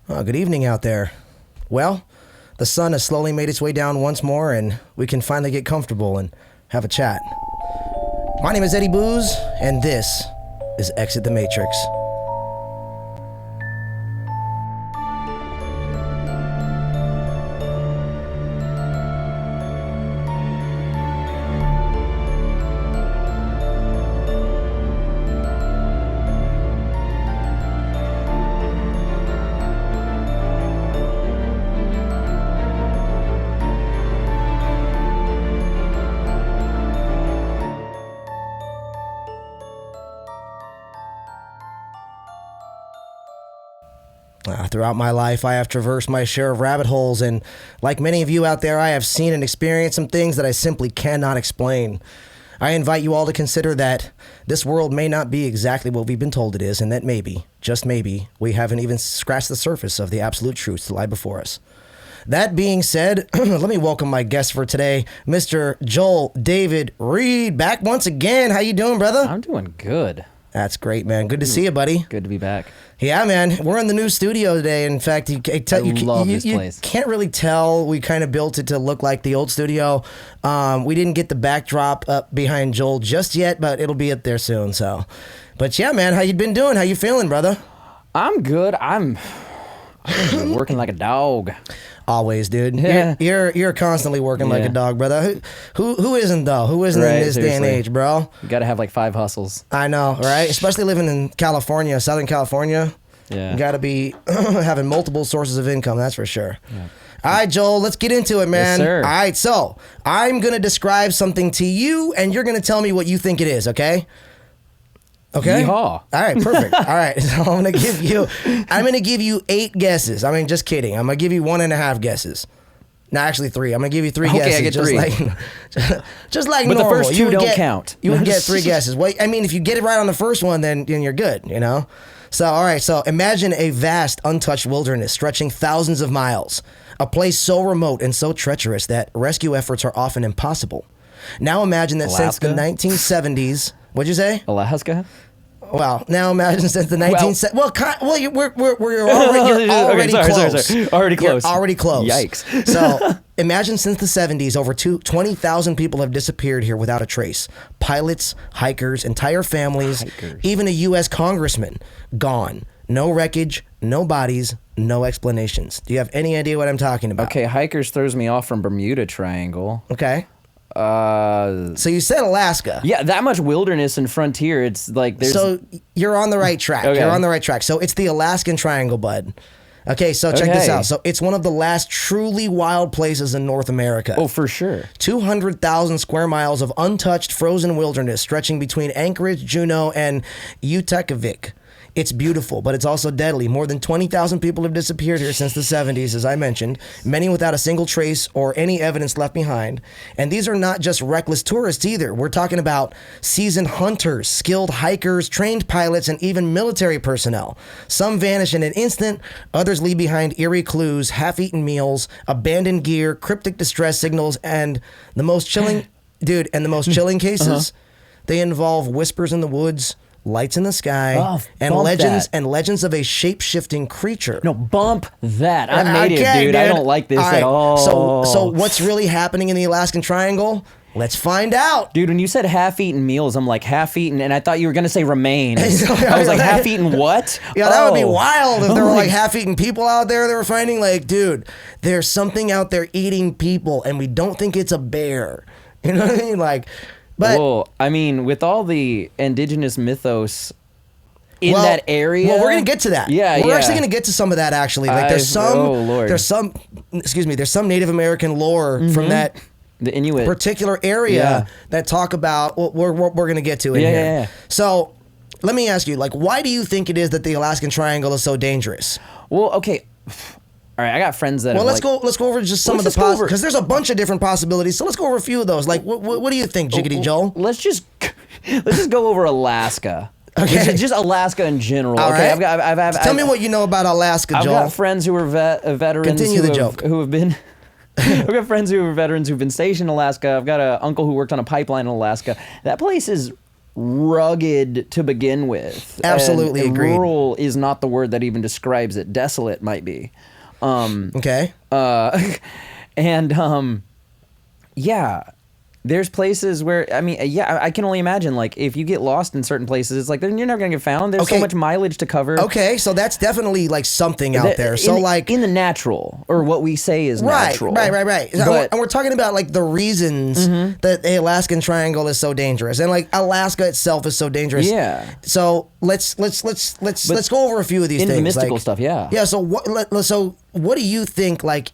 Good evening out there. Well, the sun has slowly made its way down once more, and we can finally get comfortable and have a chat. My name is Eddie Booze, and this is Exit the Matrix. Throughout my life, I have traversed my share of rabbit holes, and like many of you out there, I have seen and experienced some things that I simply cannot explain. I invite you all to consider that this world may not be exactly what we've been told it is, and that maybe, just maybe, we haven't even scratched the surface of the absolute truths that lie before us. That being said, let me welcome my guest for today, Mr. Joel David Reed, back once again. How you doing, brother? I'm doing good. That's great, man. Good to see you, buddy. Good to be back. Yeah, man. We're in the new studio today. In fact, you love this place. Can't really tell. We kind of built it to look like the old studio. We didn't get the backdrop up behind Joel just yet, but it'll be up there soon. So, but yeah, man. How you been doing? How you feeling, brother? I'm good. I've been working like a dog. Always, dude. Yeah. You're constantly working like a dog, brother. Who isn't though? Who isn't in this day and age, bro? You got to have like 5 hustles. I know, right? Especially living in California, Southern California. Yeah. You got to be having multiple sources of income. That's for sure. Yeah. All right, Joel, let's get into it, man. Yes, sir. All right, so I'm gonna describe something to you, and you're gonna tell me what you think it is. Okay? Okay. Yeehaw. All right, perfect. All right, so I'm gonna give you 8 guesses. I mean, just kidding. I'm gonna give you 1.5 guesses. No, actually 3. I'm gonna give you 3 guesses. Okay, I get 3. Just like but normal. The first 2 don't count. You would get 3 guesses. Well, I mean, if you get it right on the first one, then you're good. You know. So, all right. So, imagine a vast, untouched wilderness stretching thousands of miles. A place so remote and so treacherous that rescue efforts are often impossible. Now, imagine that Alaska? since the 1970s. What'd you say? Alaska? Well, now imagine since the 1970s. You're already close. Sorry. Already close. You're already close. Yikes. So imagine since the 70s, over 20,000 people have disappeared here without a trace. Pilots, hikers, entire families, even a U.S. congressman gone. No wreckage, no bodies, no explanations. Do you have any idea what I'm talking about? Okay, hikers throws me off from Bermuda Triangle. Okay. So you said Alaska. Yeah, that much wilderness and frontier. It's like there's. So you're on the right track. Okay. You're on the right track. So it's the Alaskan Triangle, bud. Okay, so check this out. So it's one of the last truly wild places in North America. Oh, for sure. 200,000 square miles of untouched frozen wilderness stretching between Anchorage, Juneau, and Utaqavik. It's beautiful, but it's also deadly. More than 20,000 people have disappeared here since the 70s, as I mentioned, many without a single trace or any evidence left behind. And these are not just reckless tourists either. We're talking about seasoned hunters, skilled hikers, trained pilots, and even military personnel. Some vanish in an instant, others leave behind eerie clues, half-eaten meals, abandoned gear, cryptic distress signals, and the most chilling, cases, they involve whispers in the woods, lights in the sky, and legends of a shape-shifting creature. No, bump that. I'm native, dude. I don't like this at all. So what's really happening in the Alaskan Triangle? Let's find out. Dude, when you said half-eaten meals, I'm like, half-eaten, and I thought you were going to say remains. I was like, half-eaten what? Yeah, that would be wild if there were like half-eaten people out there they were finding. Like, dude, there's something out there eating people, and we don't think it's a bear. You know what I mean? Like... But, well, I mean, with all the indigenous mythos in that area. Well, we're gonna get to that. Yeah, we're actually gonna get to some of that. Actually, like there's some Native American lore from that the Inuit particular area that talk about what we're gonna get to in here. Yeah. So, let me ask you, like, why do you think it is that the Alaskan Triangle is so dangerous? Well, okay. All right, I got friends that. Well, let's go over just some of the possibilities because there's a bunch of different possibilities. So let's go over a few of those. Like, what do you think, Jiggity Joel? Let's just go over Alaska. Okay, just Alaska in general. All okay, right. Tell me what you know about Alaska, Joel. I've got friends who are veterans. Continue the joke. Who have been. I've got friends who are veterans who've been stationed in Alaska. I've got an uncle who worked on a pipeline in Alaska. That place is rugged to begin with. Absolutely And agreed. rural is not the word that even describes it. Desolate might be. Okay. Yeah, there's places where, I mean, yeah, I can only imagine, like, if you get lost in certain places, it's like, then you're never gonna get found. There's so Okay. much mileage to cover. Okay, so that's definitely like something out there. So like in the natural, or what we say is right, natural. right. But, And we're talking about like the reasons that the Alaskan Triangle is so dangerous, and like Alaska itself is so dangerous. Yeah. So let's go over a few of these into things. the mystical like, stuff, yeah. Yeah. So what do you think? Like,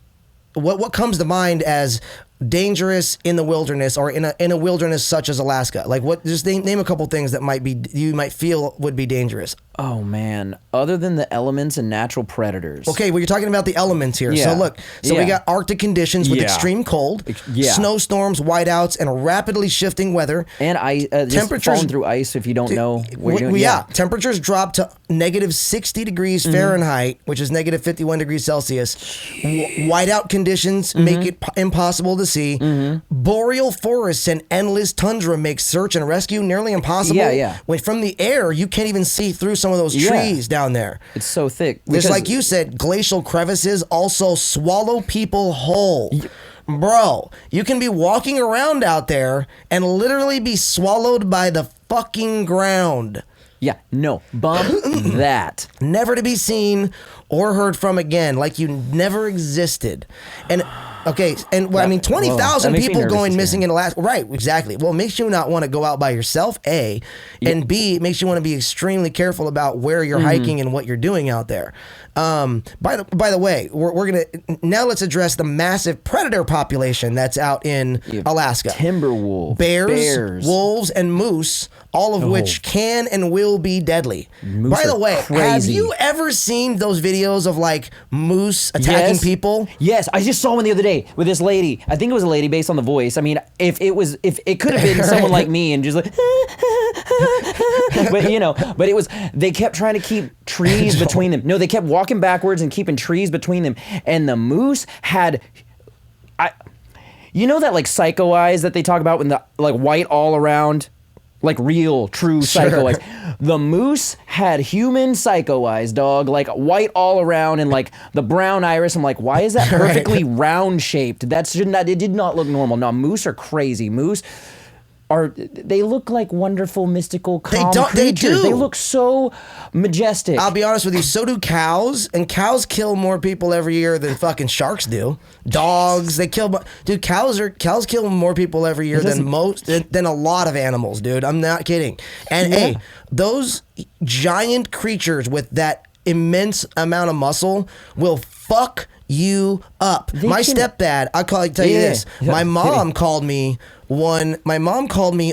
what comes to mind as dangerous in the wilderness, or in a wilderness such as Alaska? Like, what? Just name a couple things that you might feel would be dangerous. Oh man, other than the elements and natural predators. Okay, well, you're talking about the elements here. Yeah. So look, we Yeah. got Arctic conditions with Yeah. extreme cold, Yeah. snowstorms, whiteouts, and rapidly shifting weather. And ice, just Temperatures- falling through ice if you don't know what you're doing. Yeah, temperatures drop to negative 60 degrees Fahrenheit, which is negative 51 degrees Celsius. Whiteout conditions make it impossible to see. Boreal forests and endless tundra make search and rescue nearly impossible. Yeah. When from the air, you can't even see through some of those Yeah. trees down there. It's so thick. Just because- like you said, glacial crevices also swallow people whole. Bro, you can be walking around out there and literally be swallowed by the fucking ground. Yeah, no, bump that. Never to be seen or heard from again, like you never existed. And okay, and well, I mean, 20,000 that makes me people nervous going just missing hearing. in Alaska. Right, exactly. Well, it makes you not want to go out by yourself, A, and B, it makes you want to be extremely careful about where you're hiking and what you're doing out there. By the way, we're gonna now let's address the massive predator population that's out in Alaska. Timber wolf, Bears, wolves, and moose, all of which can and will be deadly. Moose By the are way, have crazy. you ever seen those videos of like moose attacking Yes. people? Yes, I just saw one the other day with this lady. I think it was a lady based on the voice. I mean, if it could have been someone like me and just like, but it was, they kept trying to keep trees between them. No, they kept walking backwards and keeping trees between them. And the moose had, you know that like psycho eyes that they talk about when the like white all around? Like real, true psycho eyes. The moose had human psycho eyes, dog. Like white all around and like the brown iris. I'm like, why is that perfectly round shaped? It did not look normal. No, moose are crazy. Moose they look like wonderful, mystical, calm They creatures. do. They look so majestic. I'll be honest with you, so do cows, and cows kill more people every year than fucking sharks do. Dogs, they kill, dude. Cows kill more people every year than a lot of animals, dude. I'm not kidding. And hey, those giant creatures with that immense amount of muscle will fuck you up. My stepdad, tell you this. My mom called me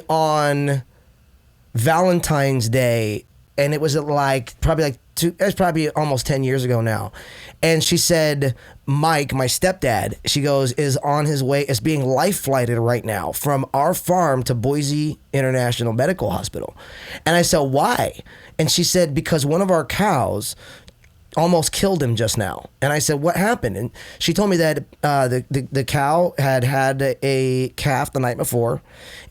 on Valentine's Day, and it was probably almost 10 years ago now. And she said, Mike, my stepdad, she goes, is on his way, is being life flighted right now from our farm to Boise International Medical Hospital. And I said, why? And she said, because one of our cows almost killed him just now. And I said, what happened? And she told me that the cow had a calf the night before,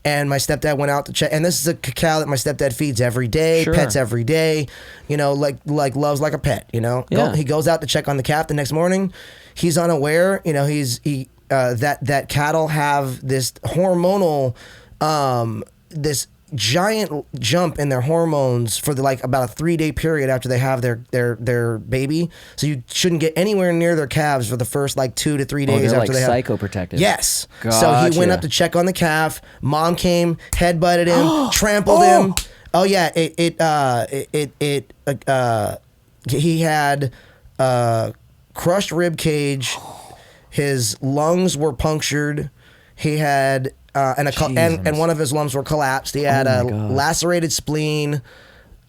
and my stepdad went out to check. And this is a cow that my stepdad feeds every day, pets every day, like loves like a pet, Yeah. He goes out to check on the calf the next morning. He's unaware, that cattle have this hormonal, this giant jump in their hormones for about a 3-day period after they have their baby. So you shouldn't get anywhere near their calves for the first 2 to 3 days they're after like they have. psychoprotective. Yes. Gotcha. So he went up to check on the calf. Mom came, headbutted him, trampled him. Oh yeah, he had crushed rib cage. His lungs were punctured. He had and one of his lungs were collapsed. He had a lacerated spleen,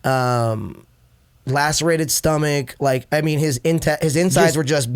lacerated stomach. His insides were just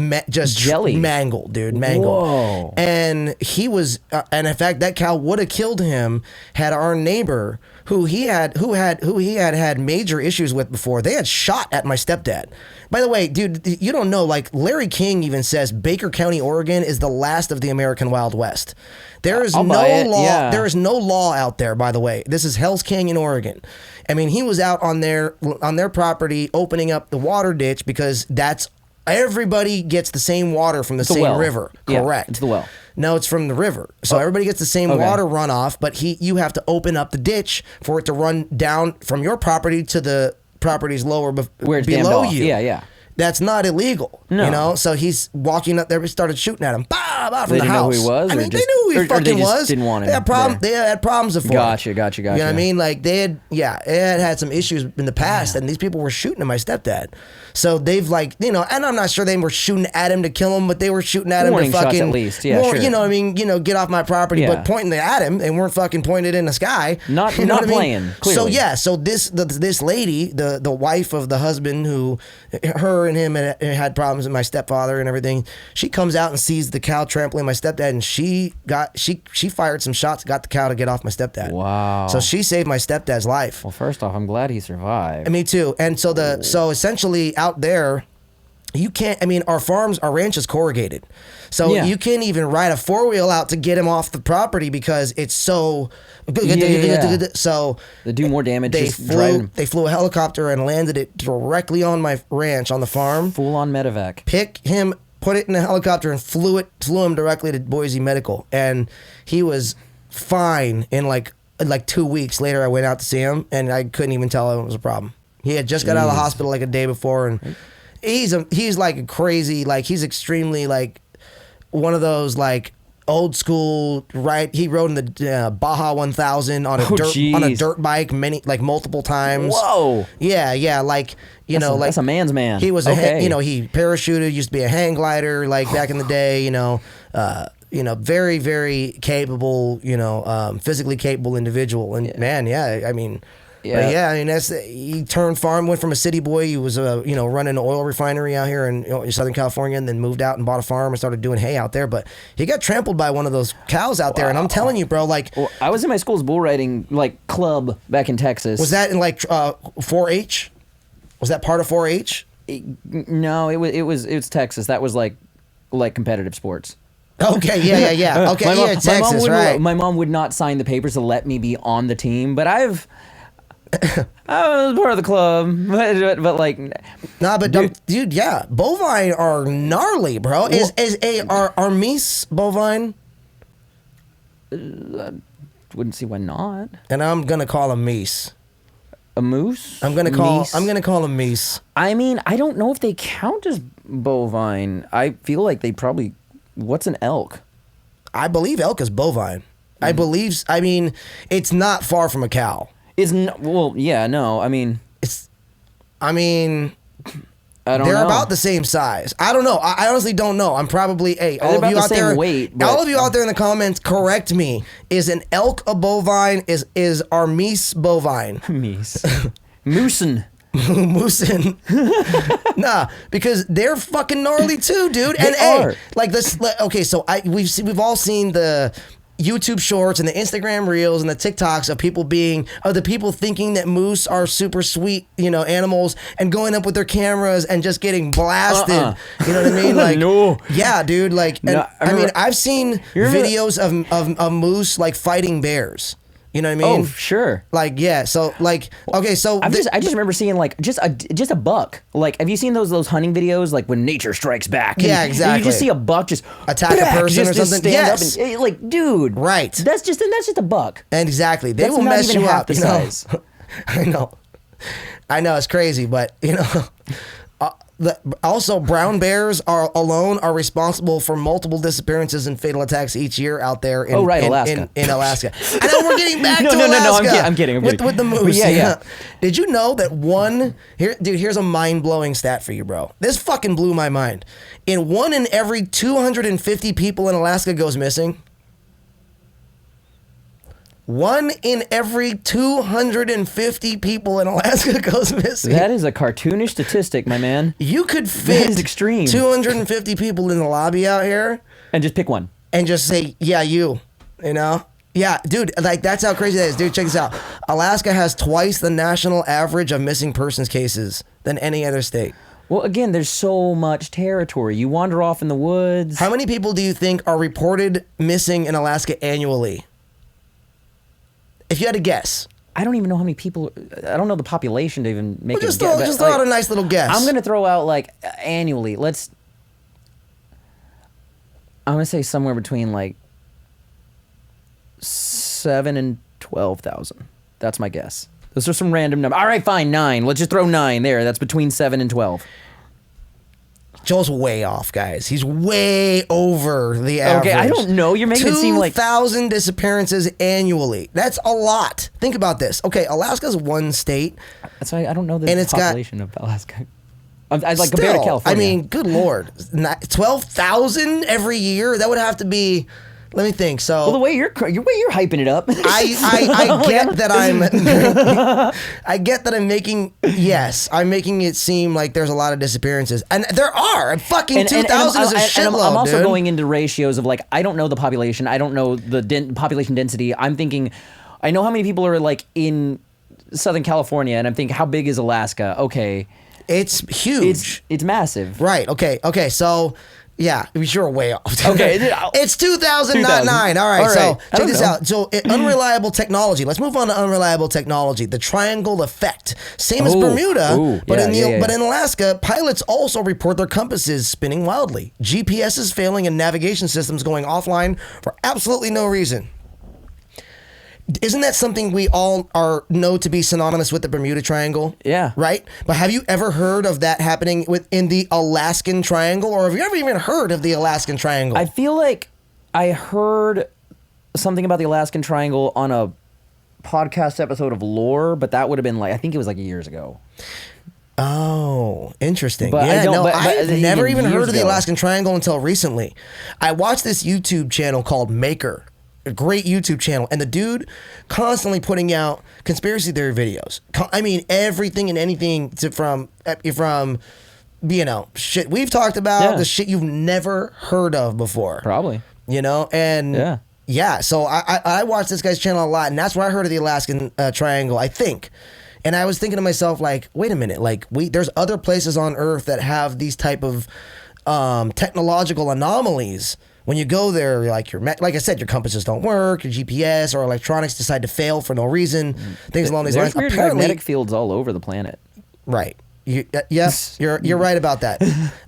jelly. mangled, dude, mangled. Whoa. And he was, and in fact, that cow would have killed him had our neighbor who he had major issues with before. They had shot at my stepdad. By the way, dude, you don't know, like Larry King even says Baker County, Oregon is the last of the American Wild West. There is no law. Yeah. There is no law out there, by the way. This is Hell's Canyon, Oregon. I mean, he was out on their property opening up the water ditch because that's everybody gets the same water from the same well. river. Yeah, Correct. it's the well. No, it's from the river. So everybody gets the same Okay. water runoff, but you have to open up the ditch for it to run down from your property to the properties lower Where it's below dammed off. you. Yeah. That's not illegal. No. You know? So he's walking up there, we started shooting at him. Bah, bah, from They the didn't know house. who he was, I or mean, just- they knew who he or they fucking just was. didn't want him They had problem. there. They had problems before. Gotcha. You know what I mean? Like it had some issues in the past, and these people were shooting at my stepdad. So they've like, you know, and I'm not sure they were shooting at him to kill him, but they were shooting at him Warning to shots fucking, at least. Yeah, sure. you know what I mean? You know, get off my property, Yeah. but pointing at him, and weren't fucking pointed in the sky. Not You know what I mean? playing, clearly. So yeah, so this lady, the wife of the husband who, her and him had problems with my stepfather and everything. She comes out and sees the cow trampling my stepdad, and she fired some shots, got the cow to get off my stepdad. Wow. So she saved my stepdad's life. Well, first off, I'm glad he survived. And me too. And so essentially out there, you can't. I mean, our ranch is corrugated, so Yeah. you can't even ride a 4-wheel out to get him off the property because it's so. Yeah. So They do more damage they just driving him. flew a helicopter and landed it directly on my ranch on the farm. Full on medevac. Pick him, put it in a helicopter, and flew him directly to Boise Medical, and he was fine in like 2 weeks later. I went out to see him, and I couldn't even tell him it was a problem. He had just got out of the hospital like a day before, and he's like a crazy, like he's extremely like one of those like old school, right? He rode in the Baja 1000 on a dirt bike multiple times. Whoa. Yeah, like That's a man's man. he was okay. he parachuted, used to be a hang glider like back in the day, very, very capable, physically capable individual. And man, I mean, he turned farm, went from a city boy. He was, running an oil refinery out here in Southern California, and then moved out and bought a farm and started doing hay out there. But he got trampled by one of those cows out there. And I'm telling you, bro, like, Well, I was in my school's bull riding club back in Texas. was that in 4-H? Was that part of 4-H? No, it was Texas. That was like competitive sports. Okay, yeah. Okay, my Texas, right? My mom would not sign the papers to let me be on the team, but I was part of the club, but like, Nah, but dude, yeah, bovine are gnarly, bro. Are meese bovine? wouldn't see why not. And I'm gonna call them meese. A moose? I'm gonna call Meese? them meese. I mean, I don't know if they count as bovine. I feel like they probably. What's an elk? I believe elk is bovine. I mean, it's not far from a cow. Yeah, no. I mean, I don't know. They're about the same size. I don't know. I honestly don't know. I'm probably all of about you the out same there. weight, but- all of you out there in the comments, correct me. Is an elk a bovine? Is our meese bovine? Meese. Moosin. Moosin. Nah, because they're fucking gnarly too, dude. They And are. hey, like this. Okay, so we've all seen the YouTube shorts and the Instagram reels and the TikToks of the people thinking that moose are super sweet, animals, and going up with their cameras and just getting blasted. You know what I mean? Like, No. Yeah, dude. Like, No, I've seen videos of moose like fighting bears. You know what I mean? Oh, sure. Like, yeah. So, like, okay. So I just remember seeing just a buck. Like, have you seen those hunting videos? Like when nature strikes back. Yeah, and exactly. You just see a buck just Attack a person or just something? Stand Yes. up and, like, dude. Right. That's just a buck. Exactly. They That's will not mess even you half up. the size. I know it's crazy, but also brown bears alone are responsible for multiple disappearances and fatal attacks each year out there in Alaska. In Alaska. I know we're getting back to No, Alaska. I'm kidding. With the moose. Yeah. Did you know that here's a mind-blowing stat for you, bro. This fucking blew my mind. One in every 250 people in Alaska goes missing. 1 in every 250 people in Alaska goes missing. That is a cartoonish statistic, my man. You could That fit is extreme. 250 people in the lobby out here And just pick one. and just say, yeah, you know? Yeah, dude, like that's how crazy that is. Dude, check this out. Alaska has twice the national average of missing persons cases than any other state. Well, again, there's so much territory. You wander off in the woods. How many people do you think are reported missing in Alaska annually? If you had to guess. I don't even know how many people. I don't know the population to even make Well, a guess. just throw out a nice little guess. I'm gonna throw out like annually. I'm gonna say somewhere between like 7 and 12,000. That's my guess. Those are some random number. All right, fine, 9. Let's just throw 9 there. That's between 7 and 12. Joel's way off, guys. He's way over the average. Okay, I don't know. You're making it seem like 2,000 disappearances annually. That's a lot. Think about this. Okay, Alaska's one state. That's why I don't know the And it's got- population of Alaska. I'd like compared to Still, California. I mean, good Lord. 12,000 every year? That would have to be... Let me think. So well, the way you're hyping it up. I get that I get that I'm making I'm making it seem like there's a lot of disappearances, and there are. Fucking 2,000 is a shitload. I'm also dude. going into ratios of like I don't know the population. I don't know the population density. I'm thinking, I know how many people are like in Southern California, and I'm thinking how big is Alaska? Okay, It's huge. it's massive. Right. Okay. So. Yeah, you're way off. Okay, it's 2,000, not 9. All right, so I check don't this know. out. So unreliable technology. Let's move on to unreliable technology. The triangle effect, same as Ooh, Bermuda, but yeah, in Alaska, pilots also report their compasses spinning wildly, GPSs failing, and navigation systems going offline for absolutely no reason. Isn't that something we all know to be synonymous with the Bermuda Triangle? Yeah. Right? But have you ever heard of that happening in the Alaskan Triangle? Or have you ever even heard of the Alaskan Triangle? I feel like I heard something about the Alaskan Triangle on a podcast episode of Lore, but that would have been like, I think it was like years ago. Oh, interesting. But yeah, I've never even heard years of the ago. Alaskan Triangle until recently. I watched this YouTube channel called Maker. A great YouTube channel, and the dude constantly putting out conspiracy theory videos. I mean, everything and anything from shit we've talked about, the shit you've never heard of before. Probably. And yeah. So I watched this guy's channel a lot, and that's where I heard of the Alaskan Triangle, I think. And I was thinking to myself, like, wait a minute, like there's other places on Earth that have these type of technological anomalies. When you go there, like I said, your compasses don't work, your GPS or electronics decide to fail for no reason, things along these lines. There's weird magnetic fields all over the planet. Right. Yes, you're right about that.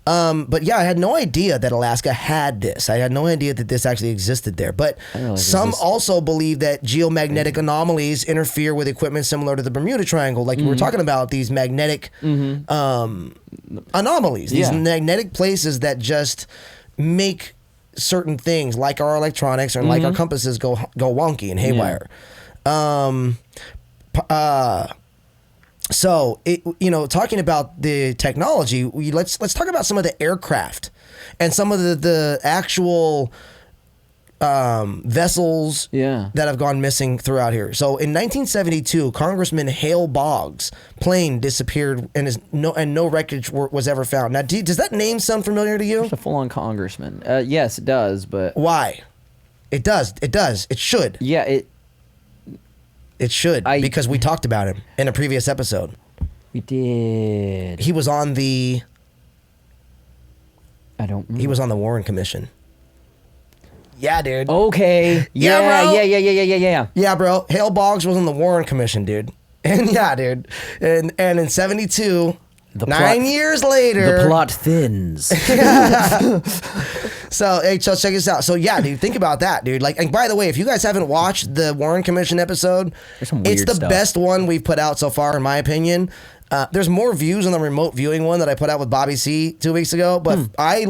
But yeah, I had no idea that Alaska had this. I had no idea that this actually existed there. But some also believe that geomagnetic anomalies interfere with equipment similar to the Bermuda Triangle. Like we were talking about, these magnetic anomalies, these magnetic places that just make certain things like our electronics or like our compasses go wonky and haywire. So talking about the technology, let's talk about some of the aircraft and some of the actual vessels that have gone missing throughout here. So in 1972, Congressman Hale Boggs' plane disappeared and no wreckage was ever found. Now, does that name sound familiar to you? It's a full-on congressman. Yes, it does, but why? It does. It should. Yeah, it should because we talked about him in a previous episode. We did. He was on the. I don't remember. He was on the Warren Commission. Yeah, dude. Okay. Yeah, bro. Yeah. Yeah, bro. Hale Boggs was on the Warren Commission, dude. And yeah, dude. And in 72, 9 years later. The plot thins. So check this out. So yeah, dude, think about that, dude. Like, and by the way, if you guys haven't watched the Warren Commission episode, There's some weird it's the stuff. best one we've put out so far, in my opinion. There's more views on the remote viewing one that I put out with Bobby C 2 weeks ago, but I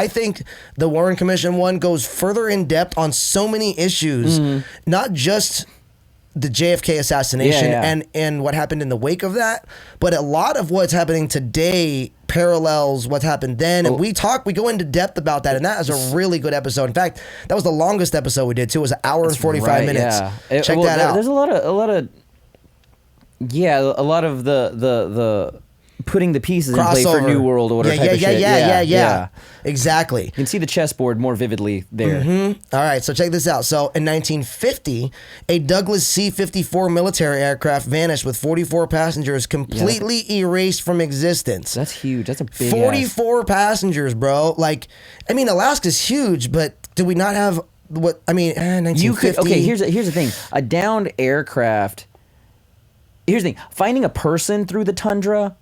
think the Warren Commission one goes further in depth on so many issues, not just the JFK assassination and what happened in the wake of that, but a lot of what's happening today parallels what happened then, and we go into depth about that, and that is a really good episode. In fact, that was the longest episode we did too. It was an hour and 45 minutes. Yeah. Check that out. There's a lot of the putting the pieces in place for Crossover. New World Order type of shit. Yeah. Exactly. You can see the chessboard more vividly there. All right, so check this out. So in 1950, a Douglas C-54 military aircraft vanished with 44 passengers, completely erased from existence. That's huge. That's a big 44 passengers, bro. Like, I mean, Alaska's huge, but do we not have what? I mean, 1950. You could. Okay, here's the thing. A downed aircraft. Here's the thing. Finding a person through the tundra,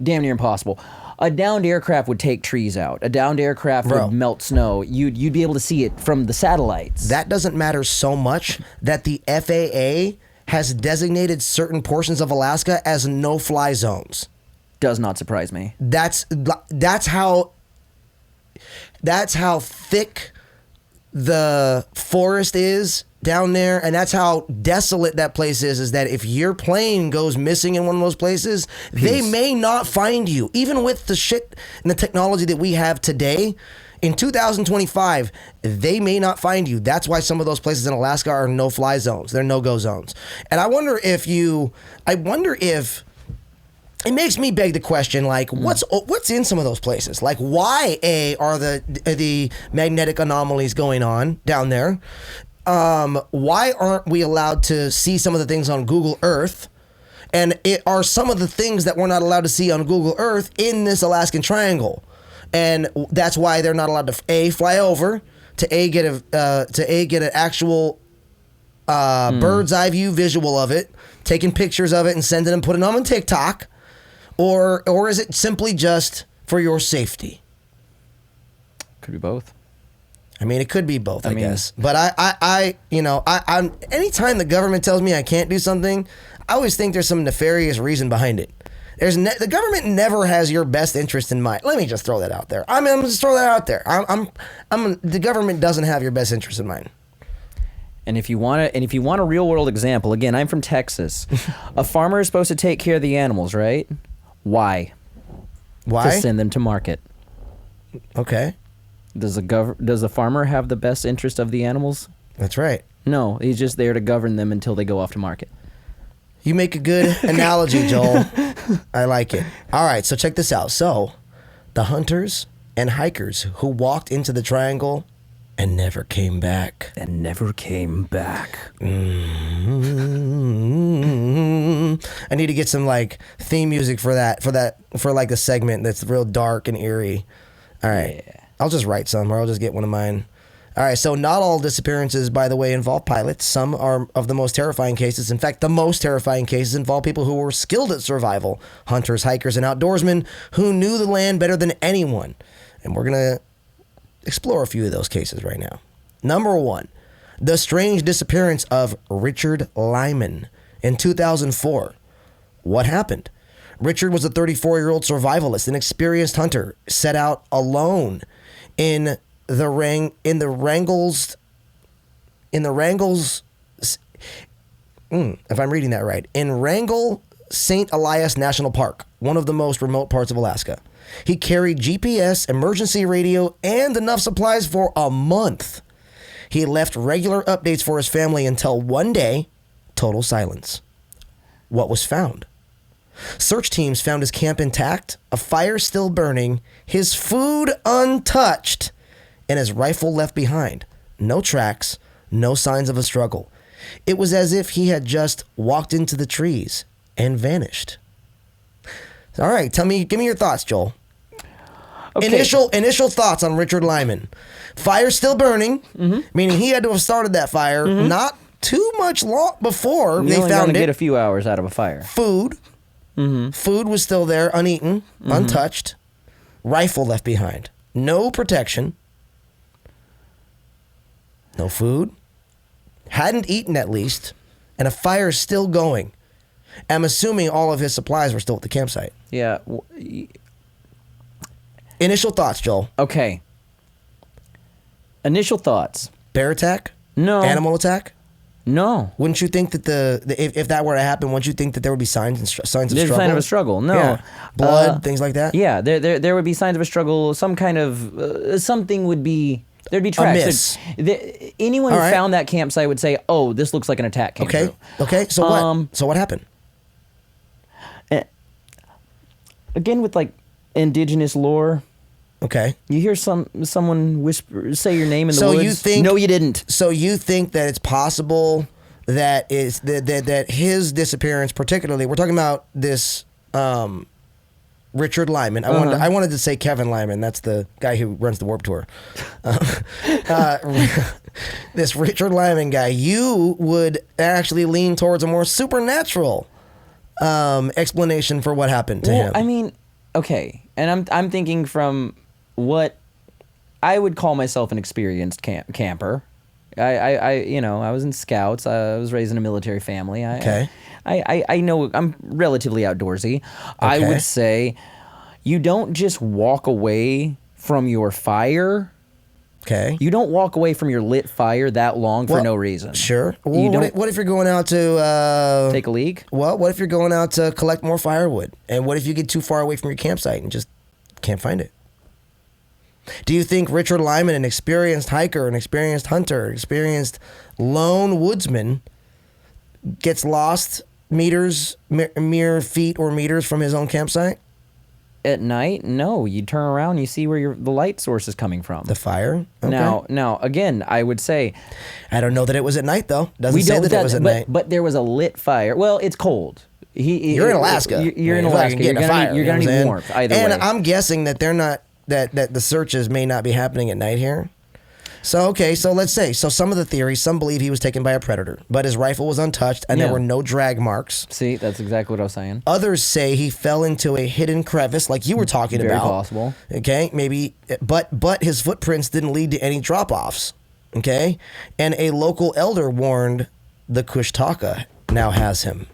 damn near impossible. A downed aircraft would take trees out. A downed aircraft would melt snow. You'd be able to see it from the satellites. That doesn't matter so much that the FAA has designated certain portions of Alaska as no-fly zones. Does not surprise me. That's how thick the forest is down there, and that's how desolate that place is that if your plane goes missing in one of those places, they may not find you. Even with the shit and the technology that we have today, in 2025, they may not find you. That's why some of those places in Alaska are no-fly zones. They're no-go zones. And I wonder if it makes me beg the question, like, what's in some of those places? Like, why are the magnetic anomalies going on down there? Why aren't we allowed to see some of the things on Google Earth? And are some of the things that we're not allowed to see on Google Earth in this Alaskan Triangle? And that's why they're not allowed to fly over, to get an actual bird's eye view visual of it, taking pictures of it and sending them, putting them on TikTok, or is it simply just for your safety? Could be both. I mean, it could be both, I guess. But I'm anytime the government tells me I can't do something, I always think there's some nefarious reason behind it. The government never has your best interest in mind. Let me just throw that out there. I'm just throw that out there. The government doesn't have your best interest in mind. And if you want a real world example, again, I'm from Texas. A farmer is supposed to take care of the animals, right? Why? Why? To send them to market. Okay. Does the farmer have the best interest of the animals? That's right. No, he's just there to govern them until they go off to market. You make a good analogy, Joel. I like it. All right, so check this out. So, the hunters and hikers who walked into the triangle and never came back. I need to get some like theme music for like the segment that's real dark and eerie. All right. Yeah. I'll just write some, or I'll just get one of mine. All right, so not all disappearances, by the way, involve pilots. Some are of the most terrifying cases. In fact, the most terrifying cases involve people who were skilled at survival. Hunters, hikers, and outdoorsmen who knew the land better than anyone. And we're going to explore a few of those cases right now. Number 1, the strange disappearance of Richard Lyman in 2004. What happened? Richard was a 34-year-old survivalist, an experienced hunter, set out alone in Wrangell, if I'm reading that right, in Wrangell St. Elias National Park, one of the most remote parts of Alaska. He carried GPS, emergency radio, and enough supplies for a month. He left regular updates for his family until one day, total silence. What was found? Search teams found his camp intact, a fire still burning, his food untouched, and his rifle left behind. No tracks, no signs of a struggle. It was as if he had just walked into the trees and vanished. All right, give me your thoughts, Joel. Okay. Initial thoughts on Richard Lyman. Fire still burning, meaning he had to have started that fire not too much long before they found it. Get a few hours out of a fire. Food. Food was still there, uneaten, untouched. Rifle left behind. No protection. No food. Hadn't eaten, at least. And a fire still going. I'm assuming all of his supplies were still at the campsite. Yeah. Initial thoughts, Joel. Okay. Initial thoughts. Bear attack? No. Animal attack? No. Wouldn't you think that if that were to happen, wouldn't you think that there would be signs of struggle? There's a sign of a struggle. No. Yeah. Blood, things like that? Yeah, there would be signs of a struggle. Some kind of something would be. There'd be tracks. Anyone who found that campsite would say, "Oh, this looks like an attack came through." Okay. So what? So what happened? again with like indigenous lore. Okay. You hear someone whisper, say your name in the woods. You think? No, you didn't. So you think that it's possible that his disappearance, particularly, we're talking about this Richard Lyman. I wanted to say Kevin Lyman. That's the guy who runs the Warped Tour. This Richard Lyman guy. You would actually lean towards a more supernatural explanation for what happened to him. I mean, okay, and I'm thinking from what I would call myself an experienced camper. I was in Scouts. I was raised in a military family. Okay. I know I'm relatively outdoorsy. Okay. I would say you don't just walk away from your fire. Okay. You don't walk away from your lit fire that long for no reason. Sure. Well, what if you're going out to take a leak? Well, what if you're going out to collect more firewood? And what if you get too far away from your campsite and just can't find it? Do you think Richard Lyman, an experienced hiker, an experienced hunter, experienced lone woodsman, gets lost mere feet or meters from his own campsite? At night, no. You turn around, you see where the light source is coming from. The fire? Okay. Now, again, I would say... I don't know that it was at night, though. Doesn't say that it was at night. But there was a lit fire. Well, it's cold. You're in Alaska. You're in Alaska. You're going to need warmth either way. And I'm guessing that they're not... That the searches may not be happening at night here. So let's say, some of the theories, some believe he was taken by a predator, but his rifle was untouched and there were no drag marks. See, that's exactly what I was saying. Others say he fell into a hidden crevice like you were talking about. Very possible. Okay, maybe, but his footprints didn't lead to any drop-offs. Okay? And a local elder warned the Kushtaka now has him.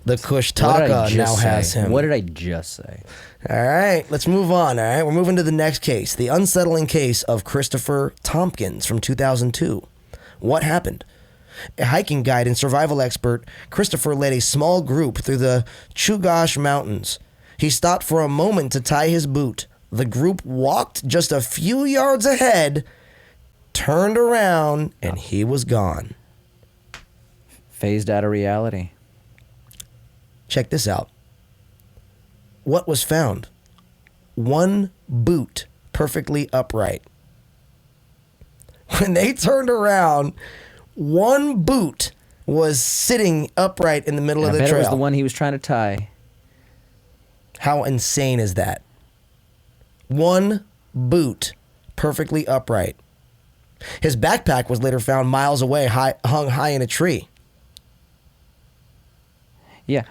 The Kushtaka now has him. What did I just say? All right, let's move on. All right, we're moving to the next case, the unsettling case of Christopher Tompkins from 2002. What happened? A hiking guide and survival expert, Christopher led a small group through the Chugach Mountains. He stopped for a moment to tie his boot. The group walked just a few yards ahead, turned around, and he was gone. Phased out of reality. Check this out. What was found? One boot, perfectly upright. When they turned around, one boot was sitting upright in the middle of the trail. I bet it was the one he was trying to tie. How insane is that? One boot, perfectly upright. His backpack was later found miles away, hung high in a tree. Yeah.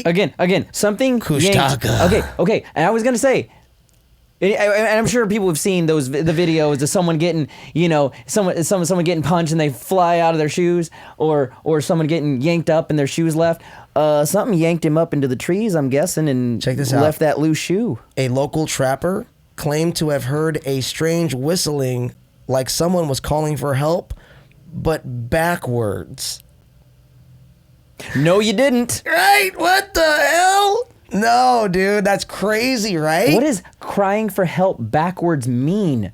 Again, something Kushtaka. Okay. And I was gonna say, and I'm sure people have seen the videos of someone getting, someone getting punched and they fly out of their shoes, or someone getting yanked up and their shoes left. Something yanked him up into the trees, I'm guessing, and check this out. Left that loose shoe. A local trapper claimed to have heard a strange whistling, like someone was calling for help, but backwards. No, you didn't. Right? What the hell? No, dude, that's crazy, right? What does crying for help backwards mean?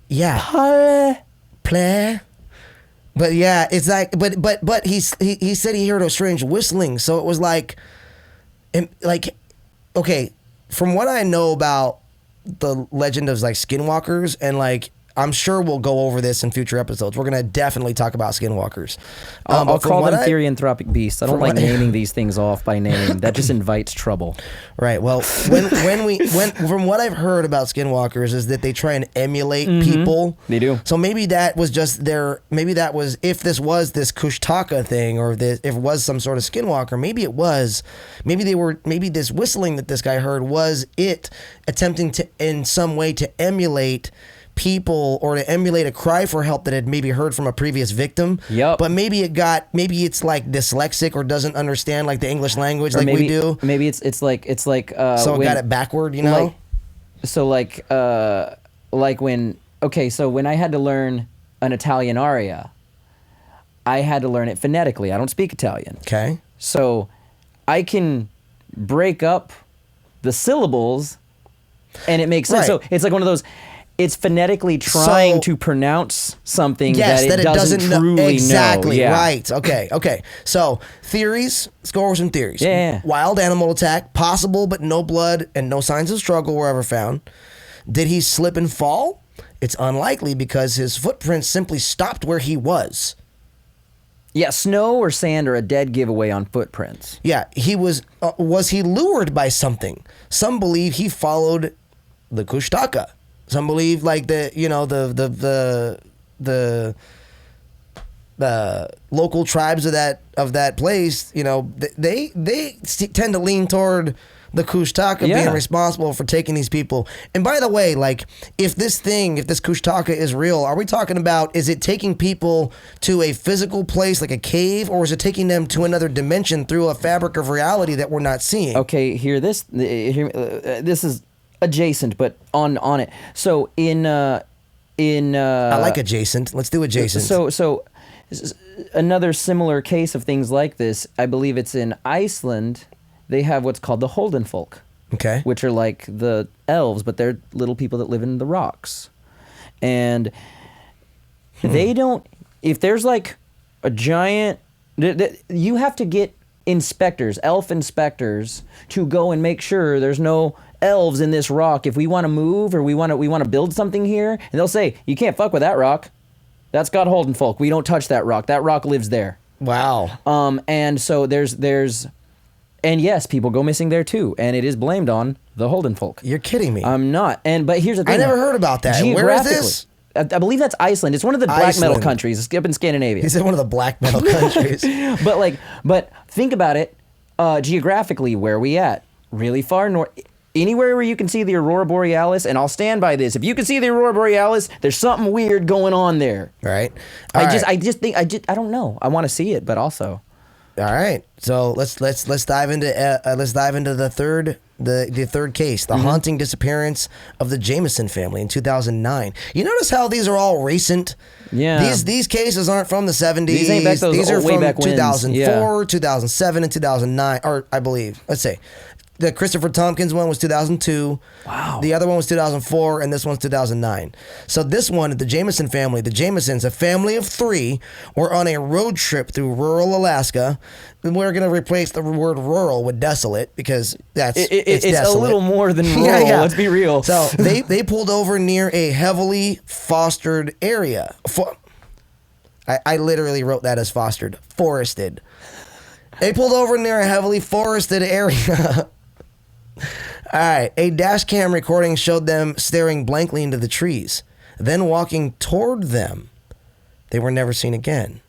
Yeah. Play. But yeah, it's like, but he said he heard a strange whistling, so it was like, okay, from what I know about the legend of like skinwalkers, and like, I'm sure we'll go over this in future episodes. We're going to definitely talk about skinwalkers. I'll call them therianthropic beasts. I don't like naming these things off by name. That just invites trouble. Right. Well, from what I've heard about skinwalkers is that they try and emulate people. They do. So maybe that was just if this was this Kushtaka thing, or if it was some sort of skinwalker, maybe this whistling that this guy heard was it attempting to, in some way, to emulate people, or to emulate a cry for help that had maybe heard from a previous victim. Yep. But maybe it's like dyslexic or doesn't understand like the English language, like we do. Maybe it's like so it got it backward, So when I had to learn an Italian aria, I had to learn it phonetically. I don't speak Italian. Okay. So I can break up the syllables and it makes sense. Right. So it's like one of those, it's phonetically trying to pronounce something that it doesn't truly know. Exactly, Yeah. right. Okay. So, theories, let's go over some theories. Yeah. Wild animal attack, possible, but no blood and no signs of struggle were ever found. Did he slip and fall? It's unlikely because his footprints simply stopped where he was. Yeah, snow or sand are a dead giveaway on footprints. Yeah, he was he lured by something? Some believe he followed the Kushtaka. Some believe like the local tribes of that place, they tend to lean toward the Kushtaka being responsible for taking these people. And by the way, like if this Kushtaka is real, are we talking about, is it taking people to a physical place like a cave, or is it taking them to another dimension through a fabric of reality that we're not seeing? Okay, this is adjacent, but on it. So in I like adjacent. Let's do adjacent. So another similar case of things like this, I believe it's in Iceland. They have what's called the Holden folk, okay, which are like the elves, but they're little people that live in the rocks, and they don't. If there's like a giant, you have to get elf inspectors, to go and make sure there's no elves in this rock. If we want to move or we want to build something here, and they'll say, you can't fuck with that rock. That's got Holden folk. We don't touch that rock. That rock lives there. Wow. And so there's. And yes, people go missing there too, and it is blamed on the Holden folk. You're kidding me. I'm not. But here's the thing. I never heard about that. Where is this? I believe that's Iceland. It's one of the black metal countries. It's up in Scandinavia. He said one of the black metal countries. But think about it geographically. Where are we at? Really far north. Anywhere where you can see the Aurora Borealis, and I'll stand by this. If you can see the Aurora Borealis, there's something weird going on there. Right. I don't know. I want to see it, but also. All right, so let's dive into the third case, the haunting disappearance of the Jameson family in 2009. You notice how these are all recent? Yeah. These cases aren't from the 70s. These ain't back those These are way from back 2004, 2007, and 2009, or I believe. Let's say. The Christopher Tompkins one was 2002. Wow. The other one was 2004, and this one's 2009. So this one, the Jameson family, the Jamesons, a family of 3, were on a road trip through rural Alaska. And we're going to replace the word rural with desolate because it's desolate. A little more than rural. Yeah. Let's be real. So they pulled over near a heavily fostered area. I literally wrote that as fostered. Forested. They pulled over near a heavily forested area. All right, a dash cam recording showed them staring blankly into the trees, then walking toward them. They were never seen again.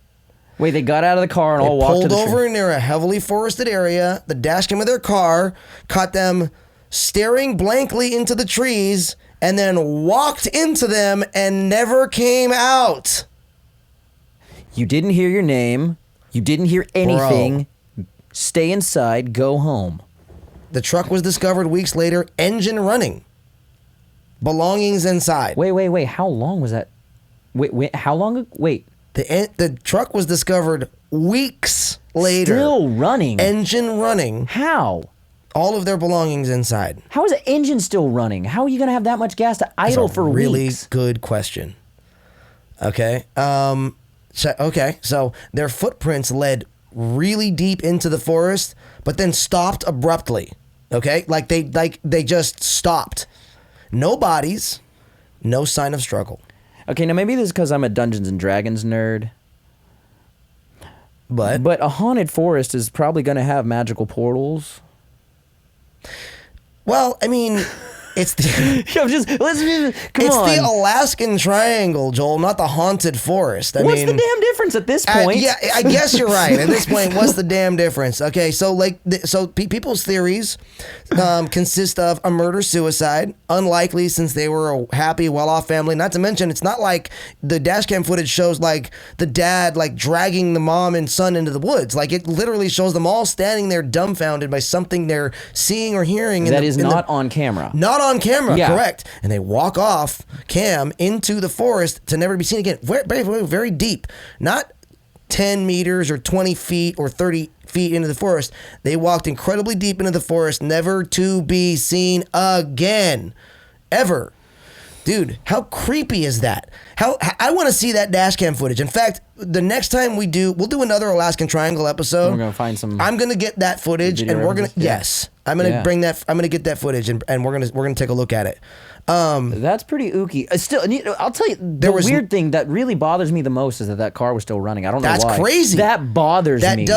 Wait, they got out of the car and all walked to the tree. Pulled over near a heavily forested area. The dash cam of their car caught them staring blankly into the trees and then walked into them and never came out. You didn't hear your name. You didn't hear anything. Bro. Stay inside. Go home. The truck was discovered weeks later, engine running. Belongings inside. Wait. How long was that? Wait. How long? Wait. The truck was discovered weeks later. Still running. Engine running. How? All of their belongings inside. How is the engine still running? How are you going to have that much gas to idle for weeks? Really good question. Okay. So their footprints led really deep into the forest, but then stopped abruptly. Okay? Like they just stopped. No bodies, no sign of struggle. Okay, now maybe this is because I'm a Dungeons and Dragons nerd. But a haunted forest is probably going to have magical portals. Well, I mean, it's the the Alaskan Triangle, Joel, not the haunted forest. What's the damn difference at this point? Yeah, I guess you're right. At this point, what's the damn difference? Okay, so people's theories consist of a murder-suicide, unlikely since they were a happy, well-off family. Not to mention, it's not like the dashcam footage shows like the dad like dragging the mom and son into the woods. Like it literally shows them all standing there dumbfounded by something they're seeing or hearing. That is not on camera. Not on camera, yeah. Correct. And they walk off cam into the forest to never be seen again. Very, very deep. Not 10 meters or 20 feet or 30 feet into the forest. They walked incredibly deep into the forest, never to be seen again. Ever. Dude, how creepy is that? How I want to see that dash cam footage. In fact, the next time we'll do another Alaskan Triangle episode. We're gonna find some. I'm gonna get that footage, and we're gonna I'm gonna bring that. I'm gonna get that footage, and we're gonna take a look at it. That's pretty ooky. Still, I'll tell you, the weird thing that really bothers me the most is that car was still running. I don't know why. That's crazy. That bothers me.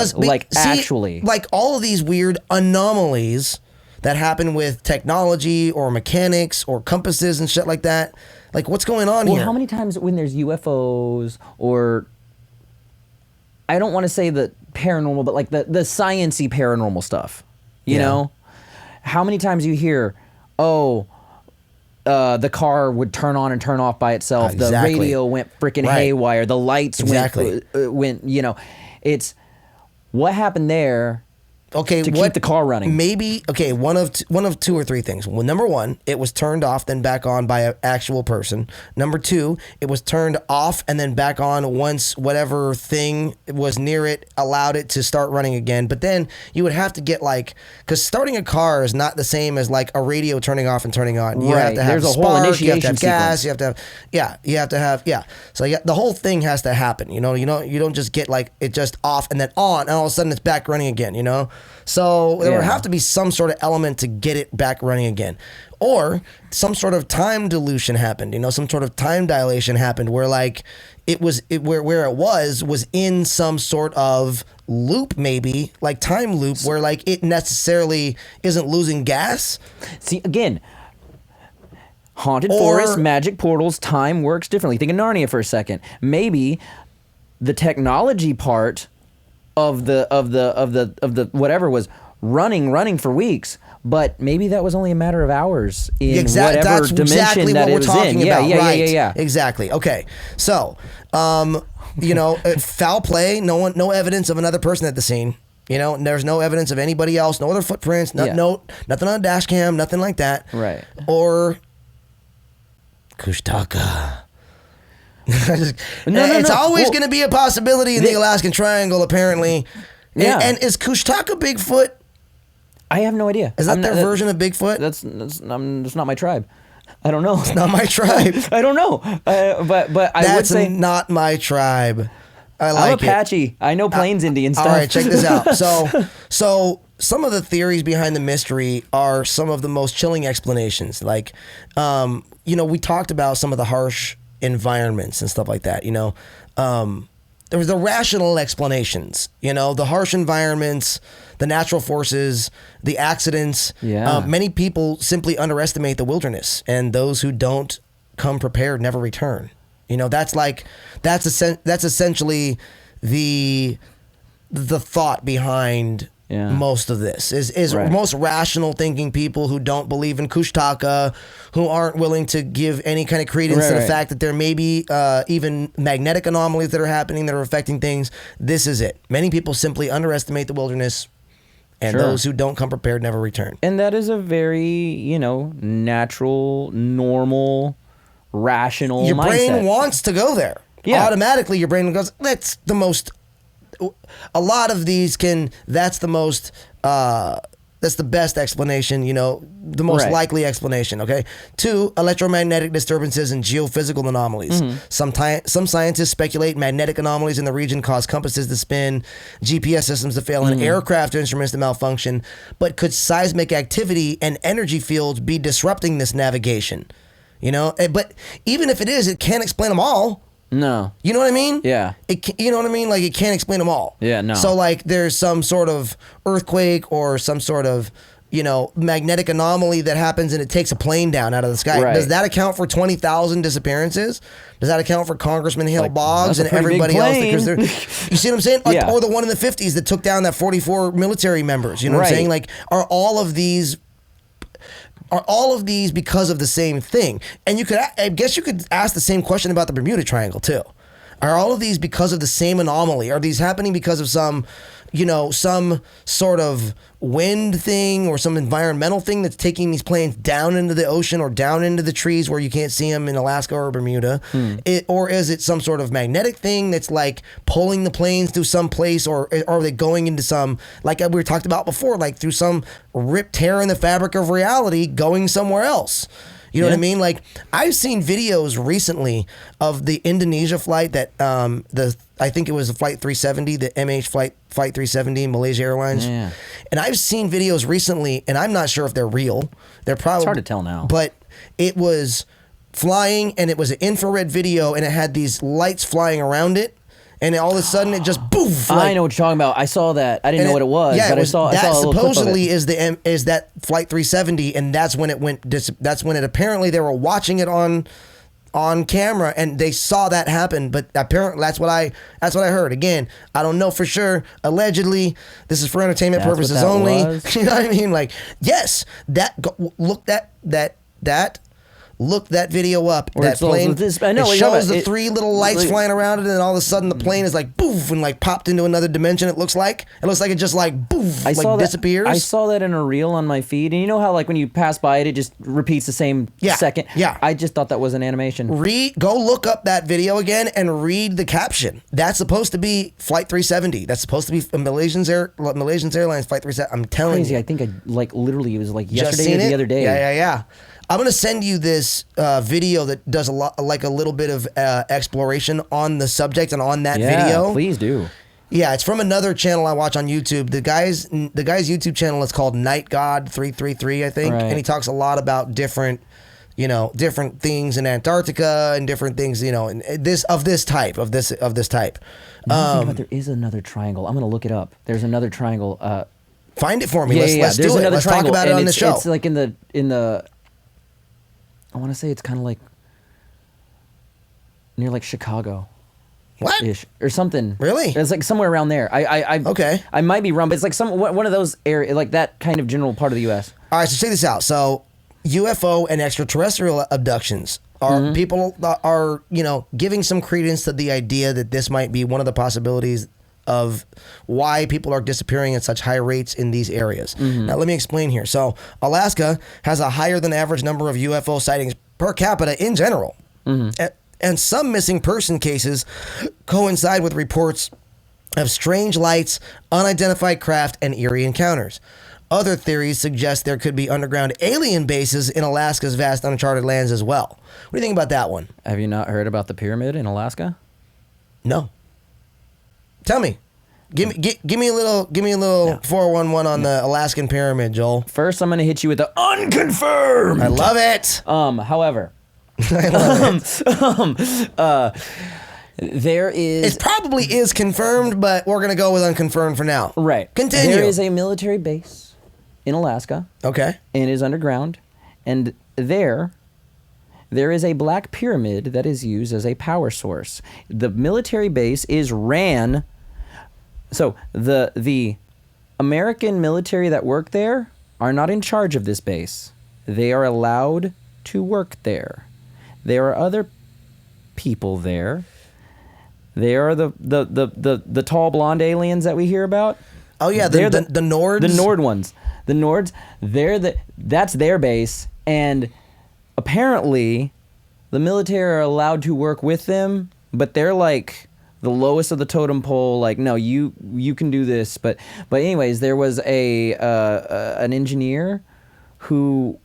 Actually, like all of these weird anomalies that happen with technology or mechanics or compasses and shit like that. Like, what's going on here? Well, how many times when there's UFOs or I don't want to say the paranormal, but like the science-y paranormal stuff, you know? How many times you hear, the car would turn on and turn off by itself. Exactly. The radio went freaking haywire. The lights went, it's what happened there. Okay, to keep the car running. Maybe one of two or three things. Well, number one, it was turned off then back on by an actual person. Number two, it was turned off and then back on once whatever thing was near it allowed it to start running again. But then you would have to get because starting a car is not the same as like a radio turning off and turning on. You have to have There's a spark, whole initiation you have to have gas, sequence. you have to have So the whole thing has to happen. You don't just get like it just off and then on and all of a sudden it's back running again. So there would have to be some sort of element to get it back running again. Or some sort of time dilution happened, some sort of time dilation happened where like where it was in some sort of loop, maybe like time loop where like it necessarily isn't losing gas. See, again, haunted forests, magic portals, time works differently. Think of Narnia for a second. Maybe the technology part of the whatever was running for weeks, but maybe that was only a matter of hours in whatever that's dimension exactly that what it we're was talking in. about. Yeah. Exactly. Okay. So, foul play. No evidence of another person at the scene. There's no evidence of anybody else. No other footprints. Nothing on a dash cam. Nothing like that. Right. Or Kushtaka. It's always going to be a possibility in the Alaskan Triangle, apparently. Yeah. And is Kushtaka Bigfoot? I have no idea. Is that their version of Bigfoot? That's not my tribe. I don't know. It's not my tribe. I don't know. But I would say not my tribe. I'm Apache. I know Plains Indian stuff. All right, check this out. So some of the theories behind the mystery are some of the most chilling explanations. Like, we talked about some of the harsh environments and stuff like that. There was the rational explanations. The harsh environments, the natural forces, the accidents. Yeah. Many people simply underestimate the wilderness, and those who don't come prepared never return. That's essentially the thought behind most of this is right. Most rational thinking people who don't believe in Kushtaka, who aren't willing to give any kind of credence to the fact that there may be even magnetic anomalies that are happening that are affecting things. This is it. Many people simply underestimate the wilderness, and those who don't come prepared never return. And that is a very, natural, normal, rational Your mindset. brain wants to go there. Yeah. Automatically, your brain goes, that's the most... A lot of these that's the most... that's the best explanation, the most likely explanation, okay? 2, electromagnetic disturbances and geophysical anomalies. Mm-hmm. Some scientists speculate magnetic anomalies in the region cause compasses to spin, GPS systems to fail, and aircraft instruments to malfunction. But could seismic activity and energy fields be disrupting this navigation? But even if it is, it can't explain them all. No. You know what I mean? Yeah. You know what I mean? Like, it can't explain them all. Yeah, no. So, like, there's some sort of earthquake or some sort of, magnetic anomaly that happens and it takes a plane down out of the sky. Right. Does that account for 20,000 disappearances? Does that account for Congressman Hale Boggs and that's a pretty everybody big else? plane. You see what I'm saying? Like, Yeah. Or the one in the 50s that took down that 44 military members. You know what I'm Right. saying? Like, are all of these because of the same thing? And I guess you could ask the same question about the Bermuda Triangle too. Are all of these because of the same anomaly? Are these happening because of some sort of wind thing or some environmental thing that's taking these planes down into the ocean or down into the trees where you can't see them in Alaska or Bermuda? Or is it some sort of magnetic thing that's like pulling the planes through some place, or are they going into some, like we talked about before, like through some rip tear in the fabric of reality going somewhere else? You know what I Yeah. mean? Like, I've seen videos recently of the Indonesia flight that I think it was the Flight 370, the Flight 370, Malaysia Airlines. Yeah. And I've seen videos recently, and I'm not sure if they're real. They're probably hard to tell now. But it was flying, and it was an infrared video, and it had these lights flying around it, and all of a sudden it just poof. I know what you're talking about. I saw that. I didn't know what it was, Yeah, but it was, I that saw a little clip of supposedly it. is that Flight 370, and that's when it went. That's when it apparently they were watching it on camera, and they saw that happen. But apparently that's what I heard. Again, I don't know for sure. Allegedly, this is for entertainment That's what purposes that only. was? You know what I mean? Like, yes, look that video up. Where That it's those plane. with this- I know it what you're talking shows about. the It- three little lights like- flying around it, and all of a sudden the plane is like poof and like popped into another dimension. It looks like it just like poof, I like saw that, disappears. I saw that in a reel on my feed, and you know how like when you pass by it, it just repeats the same Yeah, second. yeah. I just thought that was an animation. Go look up that video again and read the caption. That's supposed to be Flight 370. That's supposed to be Malaysian Airlines Flight 370. I'm telling Crazy. you. I think I like literally it was like Just yesterday seen or it? the other day. Yeah. I'm gonna send you this video that does a little bit of exploration on the subject and on that Yeah, video. please do. Yeah, it's from another channel I watch on YouTube. The guy's YouTube channel is called Night God 333, I think, Right. and he talks a lot about different things in Antarctica and different things, and this type. Now I'm thinking about there is another triangle. I'm gonna look it up. There's another triangle. Find it for me. Yeah, Let's There's do it. another Let's talk triangle, about it and on the show. It's like in the. I want to say it's kind of like near like Chicago. What? Ish or something. Really? It's like somewhere around there. Okay. I might be wrong, but it's like one of those area, like that kind of general part of the U.S. All right, so check this out. So UFO and extraterrestrial abductions are people are giving some credence to the idea that this might be one of the possibilities of why people are disappearing at such high rates in these areas. Now, let me explain here. So Alaska has a higher than average number of UFO sightings per capita in general. And some missing person cases coincide with reports of strange lights, unidentified craft, and eerie encounters. Other theories suggest there could be underground alien bases in Alaska's vast uncharted lands as well. What do you think about that one? Have you not heard about the pyramid in Alaska? No. Tell me. Give me a little 411 on the Alaskan pyramid, Joel. First, I'm going to hit you with the unconfirmed. I love it. However, I love it. there is It probably is confirmed, but we're gonna go with unconfirmed for now. right. Continue. There is a military base in Alaska. Okay. And is underground, and there is a black pyramid that is used as a power source. The military base is ran. So the American military that work there are not in charge of this base. They are allowed to work there. There are other people there. They are the tall blonde aliens that we hear about. Oh yeah, They're the Nords. The Nord ones. The Nords, that's their base, and apparently the military are allowed to work with them, but they're like the lowest of the totem pole. Like, no, you can do this. But anyways, there was an engineer who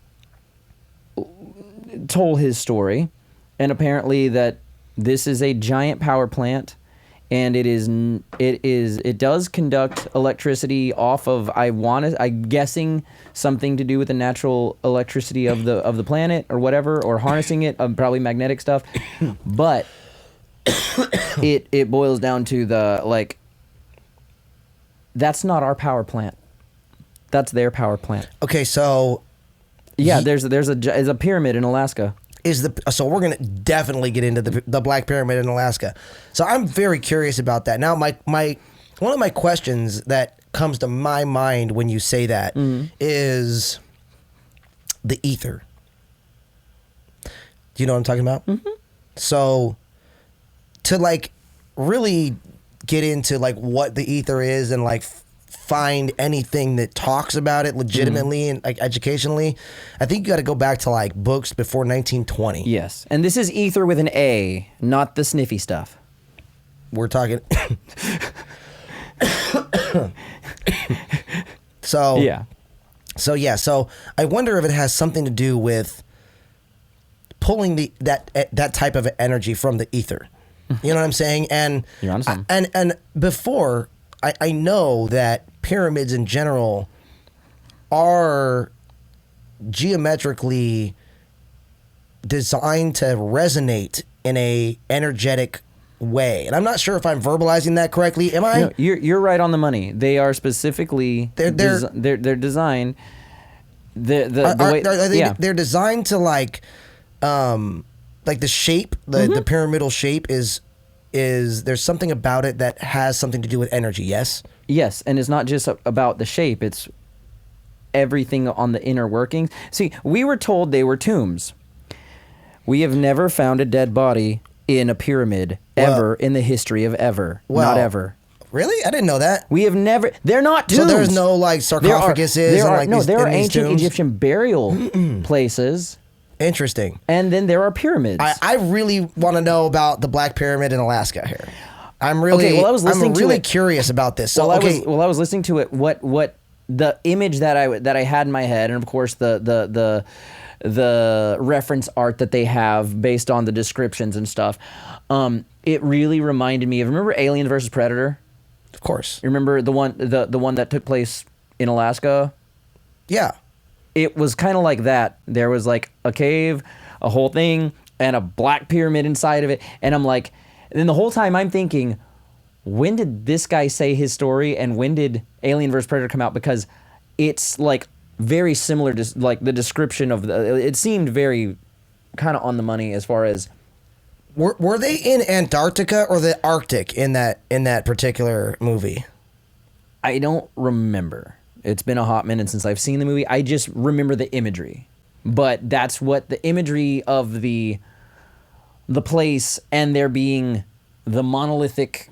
told his story, and apparently that this is a giant power plant, and it does conduct electricity off of I'm guessing something to do with the natural electricity of the planet or whatever, or harnessing it, probably magnetic stuff. But it boils down to that's not our power plant. That's their power plant. Okay, so Yeah, there's a pyramid in Alaska. So we're gonna definitely get into the Black Pyramid in Alaska. So I'm very curious about that. Now, my one of my questions that comes to my mind when you say that is the ether. Do you know what I'm talking about? Mm-hmm. So to really get into what the ether is and find anything that talks about it legitimately and educationally, I think you got to go back to books before 1920. Yes, and this is ether with an A, not the sniffy stuff. We're talking. So I wonder if it has something to do with pulling that type of energy from the ether. You know what I'm saying? And You're onto something. and before I know that pyramids in general are geometrically designed to resonate in a energetic way, and I'm not sure if I'm verbalizing that correctly. Am I? No, you're right on the money. They are specifically they're designed. The way they're designed to like the shape, the pyramidal shape is there's something about it that has something to do with energy. Yes, and it's not just about the shape. It's everything on the inner workings. See, we were told they were tombs. We have never found a dead body in a pyramid ever in the history of ever. Not ever. Really? I didn't know that. We have never. They're not tombs. So there's no like sarcophaguses. There are these ancient tombs? Egyptian burial places. Interesting. And then there are pyramids. I really want to know about the Black Pyramid in Alaska here. I'm really curious about this. So I was listening to it. What the image that I had in my head, and of course the reference art that they have based on the descriptions and stuff. It really reminded me of, remember Alien versus Predator? Of course. You remember the one that took place in Alaska? Yeah. It was kind of like that. There was like a cave, a whole thing, and a black pyramid inside of it. And I'm like, and then the whole time I'm thinking, when did this guy say his story, and when did Alien vs. Predator come out? Because it's like very similar to like the description of it seemed very kind of on the money as far as. Were they in Antarctica or the Arctic in that particular movie? I don't remember. It's been a hot minute since I've seen the movie. I just remember the imagery. But that's what the imagery of the place and there being the monolithic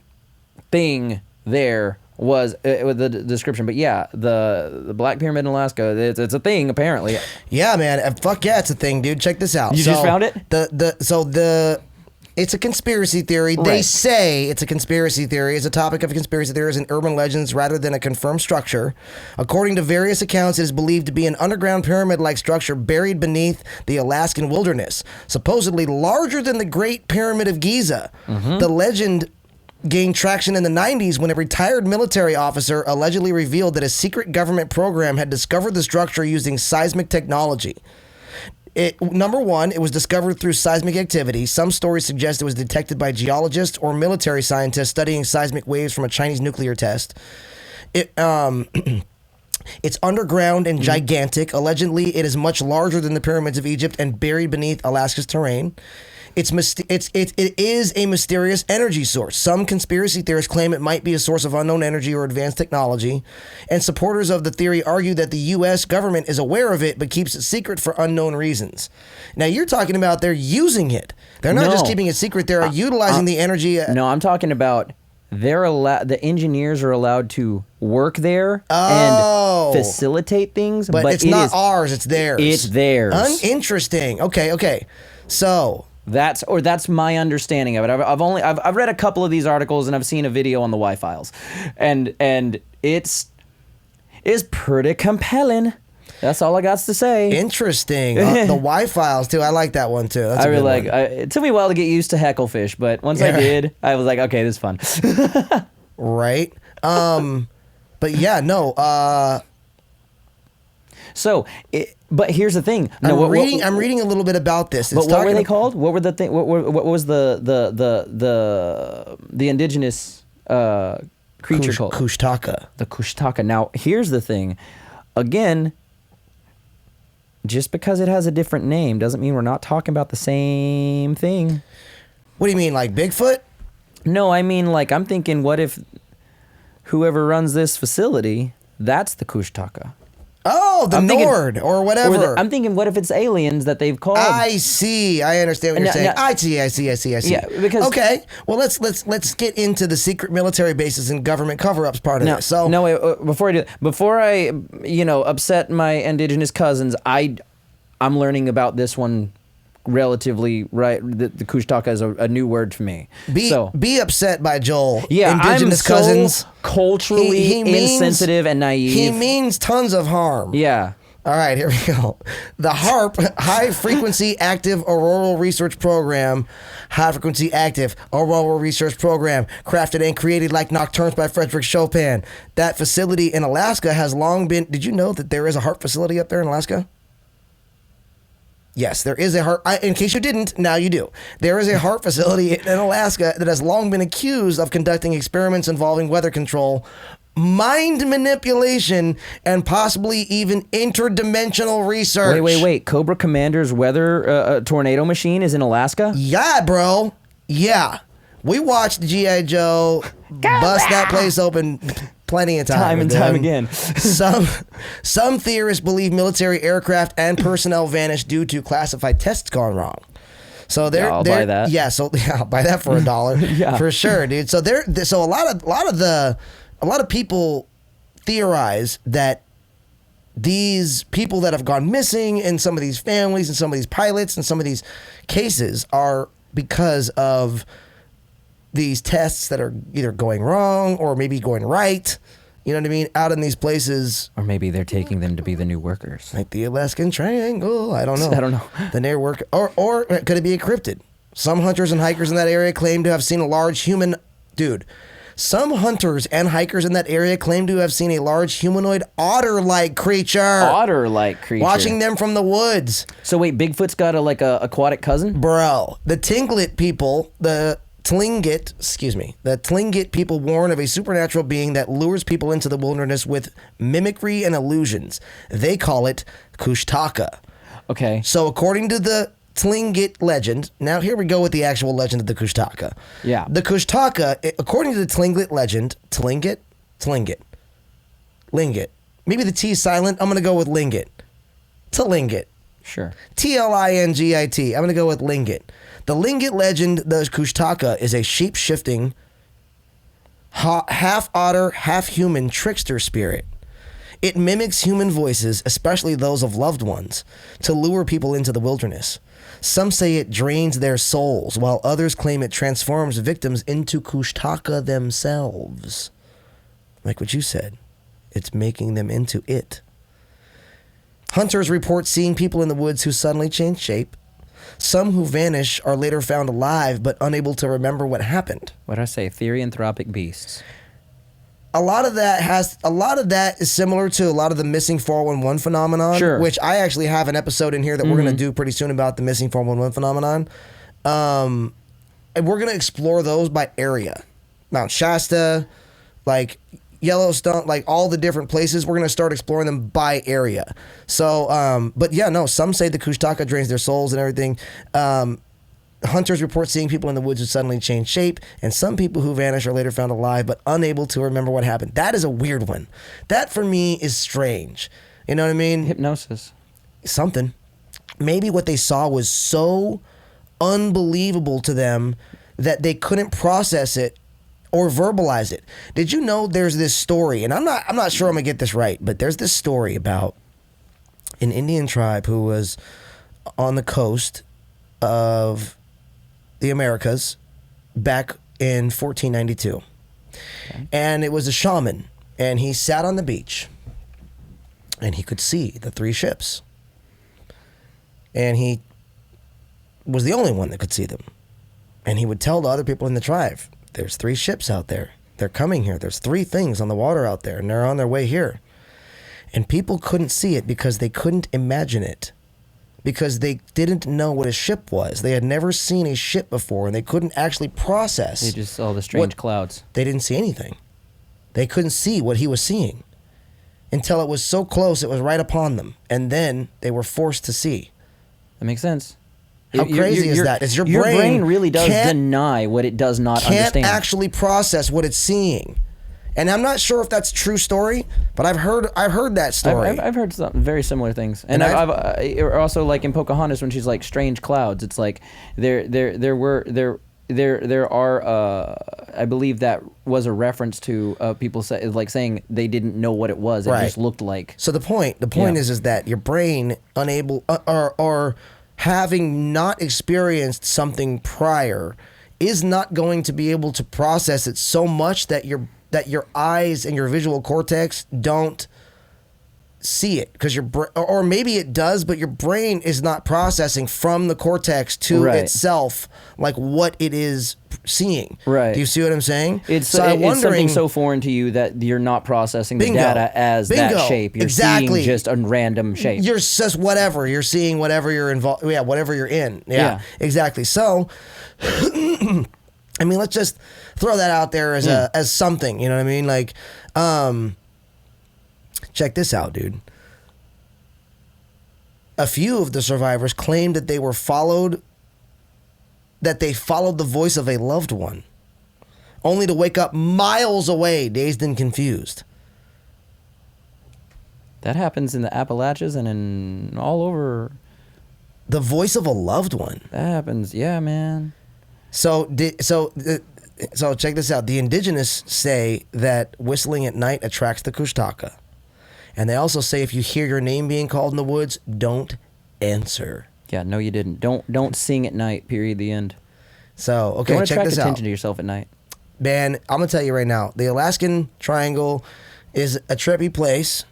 thing there was with the description. But yeah, the Black Pyramid in Alaska, it's a thing apparently. Yeah, man. Fuck yeah, it's a thing, dude. Check this out. You just found it? It's a conspiracy theory. Right. They say it's a conspiracy theory. It's a topic of conspiracy theories and urban legends rather than a confirmed structure. According to various accounts, it is believed to be an underground pyramid-like structure buried beneath the Alaskan wilderness, supposedly larger than the Great Pyramid of Giza. The legend gained traction in the 90s when a retired military officer allegedly revealed that a secret government program had discovered the structure using seismic technology. Number one, it was discovered through seismic activity. Some stories suggest it was detected by geologists or military scientists studying seismic waves from a Chinese nuclear test. It's underground and gigantic. Allegedly, it is much larger than the pyramids of Egypt and buried beneath Alaska's terrain. It is a mysterious energy source. Some conspiracy theorists claim it might be a source of unknown energy or advanced technology, and supporters of the theory argue that the U.S. government is aware of it but keeps it secret for unknown reasons. Now, you're talking about they're using it. They're not just keeping it secret. They're utilizing the energy. No, I'm talking about the engineers are allowed to work there and facilitate things, but it's not ours. It's theirs. It's theirs. Interesting. Okay. So. That's my understanding of it. I've read a couple of these articles and I've seen a video on the Y-Files, and it's pretty compelling. That's all I got to say. Interesting. The Y-Files too. I like that one too. That's I really like. It took me a while to get used to hecklefish, but once I did, I was like, okay, this is fun. Right. But yeah, no. So, but here's the thing. I'm reading a little bit about this. But what were they called? What were the thing? What was the indigenous creature called? Kushtaka. The Kushtaka. Now, here's the thing. Again, just because it has a different name doesn't mean we're not talking about the same thing. What do you mean, like Bigfoot? No, I mean, like, I'm thinking, what if whoever runs this facility, that's the Kushtaka? Oh, Nord or whatever. I'm thinking, what if it's aliens that they've called? I see. I understand what you're saying. I see. Yeah, because okay. Well, let's get into the secret military bases and government cover-ups part of this. So wait, before I upset my indigenous cousins, I'm learning about this one relatively right. The Kushtaka is a new word for me. Be upset by Joel. Yeah, indigenous cousins. Culturally insensitive and naive. He means tons of harm. Yeah. All right, here we go. The HARP, High Frequency Active Auroral Research Program, High Frequency Active Auroral Research Program, crafted and created like Nocturnes by Frederick Chopin. That facility in Alaska has long been... Did you know that there is a HARP facility up there in Alaska? Yes, there is a HARP... in case you didn't, now you do. There is a HARP facility in Alaska that has long been accused of conducting experiments involving weather control, mind manipulation, and possibly even interdimensional research. Wait. Cobra Commander's weather tornado machine is in Alaska? Yeah, bro. Yeah. We watched G.I. Joe bust that place open plenty of times. Time and time again. Some theorists believe military aircraft and personnel vanished due to classified tests gone wrong. So I'll buy that. Yeah, I'll buy that for $1. Yeah. For sure, dude. So a lot of people theorize that these people that have gone missing in some of these families and some of these pilots and some of these cases are because of these tests that are either going wrong or maybe going right. You know what I mean? Out in these places. Or maybe they're taking them to be the new workers. Like the Alaskan Triangle. I don't know. I don't know. The near work. Or could it be encrypted? Some hunters and hikers in that area claim to have seen a large human... Dude. Some hunters and hikers in that area claim to have seen a large humanoid otter-like creature. Otter-like creature. Watching them from the woods. So wait, Bigfoot's got a aquatic cousin? Bro. The Tlingit people... The Tlingit people warn of a supernatural being that lures people into the wilderness with mimicry and illusions. They call it Kushtaka. Okay. So according to the Tlingit legend, now here we go with the actual legend of the Kushtaka. Yeah. The Kushtaka, according to the Tlingit legend, Tlingit. Maybe the T is silent. I'm going to go with Lingit. Tlingit. Sure. Tlingit. I'm going to go with Lingit. The Lingit legend, the Kushtaka, is a shape-shifting, half otter, half human trickster spirit. It mimics human voices, especially those of loved ones, to lure people into the wilderness. Some say it drains their souls, while others claim it transforms victims into Kushtaka themselves. Like what you said, it's making them into it. Hunters report seeing people in the woods who suddenly change shape. Some who vanish are later found alive but unable to remember what happened. What did I say? Therianthropic beasts. A lot of that is similar to a lot of the missing 411 phenomenon, sure. Which I actually have an episode in here that we're going to do pretty soon about the missing 411 phenomenon. And we're going to explore those by area. Mount Shasta, like Yellowstone, like all the different places. We're going to start exploring them by area. So, but yeah, no, some say the Kushtaka drains their souls and everything. Hunters report seeing people in the woods who suddenly change shape, and some people who vanish are later found alive but unable to remember what happened. That is a weird one. That for me is strange. You know what I mean? Hypnosis. Something. Maybe what they saw was so unbelievable to them that they couldn't process it or verbalize it. Did you know there's this story, and I'm not sure I'm gonna get this right, but there's this story about an Indian tribe who was on the coast of the Americas back in 1492. Okay. And it was a shaman, and he sat on the beach and he could see the three ships. And he was the only one that could see them. And he would tell the other people in the tribe, there's three ships out there. They're coming here. There's three things on the water out there, and they're on their way here. And people couldn't see it because they couldn't imagine it. Because they didn't know what a ship was. They had never seen a ship before, and they couldn't actually process. They just saw the strange clouds. They didn't see anything. They couldn't see what he was seeing until it was so close it was right upon them. And then they were forced to see. That makes sense. How crazy is that? It's your brain really does deny what it does not understand. Can't actually process what it's seeing. And I'm not sure if that's a true story, but I've heard that story. I've heard some very similar things, and I've also, like in Pocahontas when she's like strange clouds. It's like there are I believe that was a reference to people saying they didn't know what it was. It just looked like. So the point is that your brain unable or having not experienced something prior is not going to be able to process it so much that your eyes and your visual cortex don't see it because or maybe it does, but your brain is not processing from the cortex to itself like what it is seeing. Right. Do you see what I'm saying? It's something so foreign to you that you're not processing the data as that shape. You're seeing just a random shape. You're just whatever. You're seeing whatever you're involved. Yeah, whatever you're in. Yeah. Exactly. So, I mean, let's just throw that out there as something. You know what I mean? Like, check this out, dude. A few of the survivors claimed that they followed the voice of a loved one, only to wake up miles away, dazed and confused. That happens in the Appalachians and in all over. The voice of a loved one. That happens, yeah, man. So check this out. The Indigenous say that whistling at night attracts the Kushtaka. And they also say if you hear your name being called in the woods, don't answer. Yeah, no, you didn't. Don't sing at night. Period. The end. So okay, don't check this out. Attract attention to yourself at night. Man, I'm gonna tell you right now, the Alaskan Triangle is a trippy place.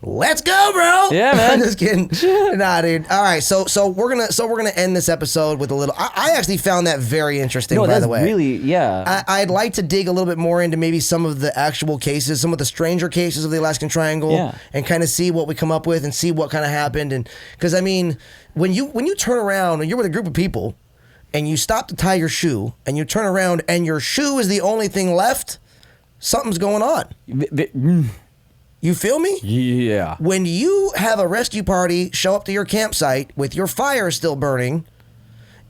Let's go, bro. Yeah, man. I'm just kidding. Nah, dude. All right, so we're gonna end this episode with a little. I actually found that very interesting. By the way, really, yeah. I'd like to dig a little bit more into maybe some of the actual cases, some of the stranger cases of the Alaskan Triangle, and kind of see what we come up with and see what kind of happened. And because I mean, when you turn around and you're with a group of people, and you stop to tie your shoe, and you turn around and your shoe is the only thing left, something's going on. You feel me? Yeah. When you have a rescue party show up to your campsite with your fire still burning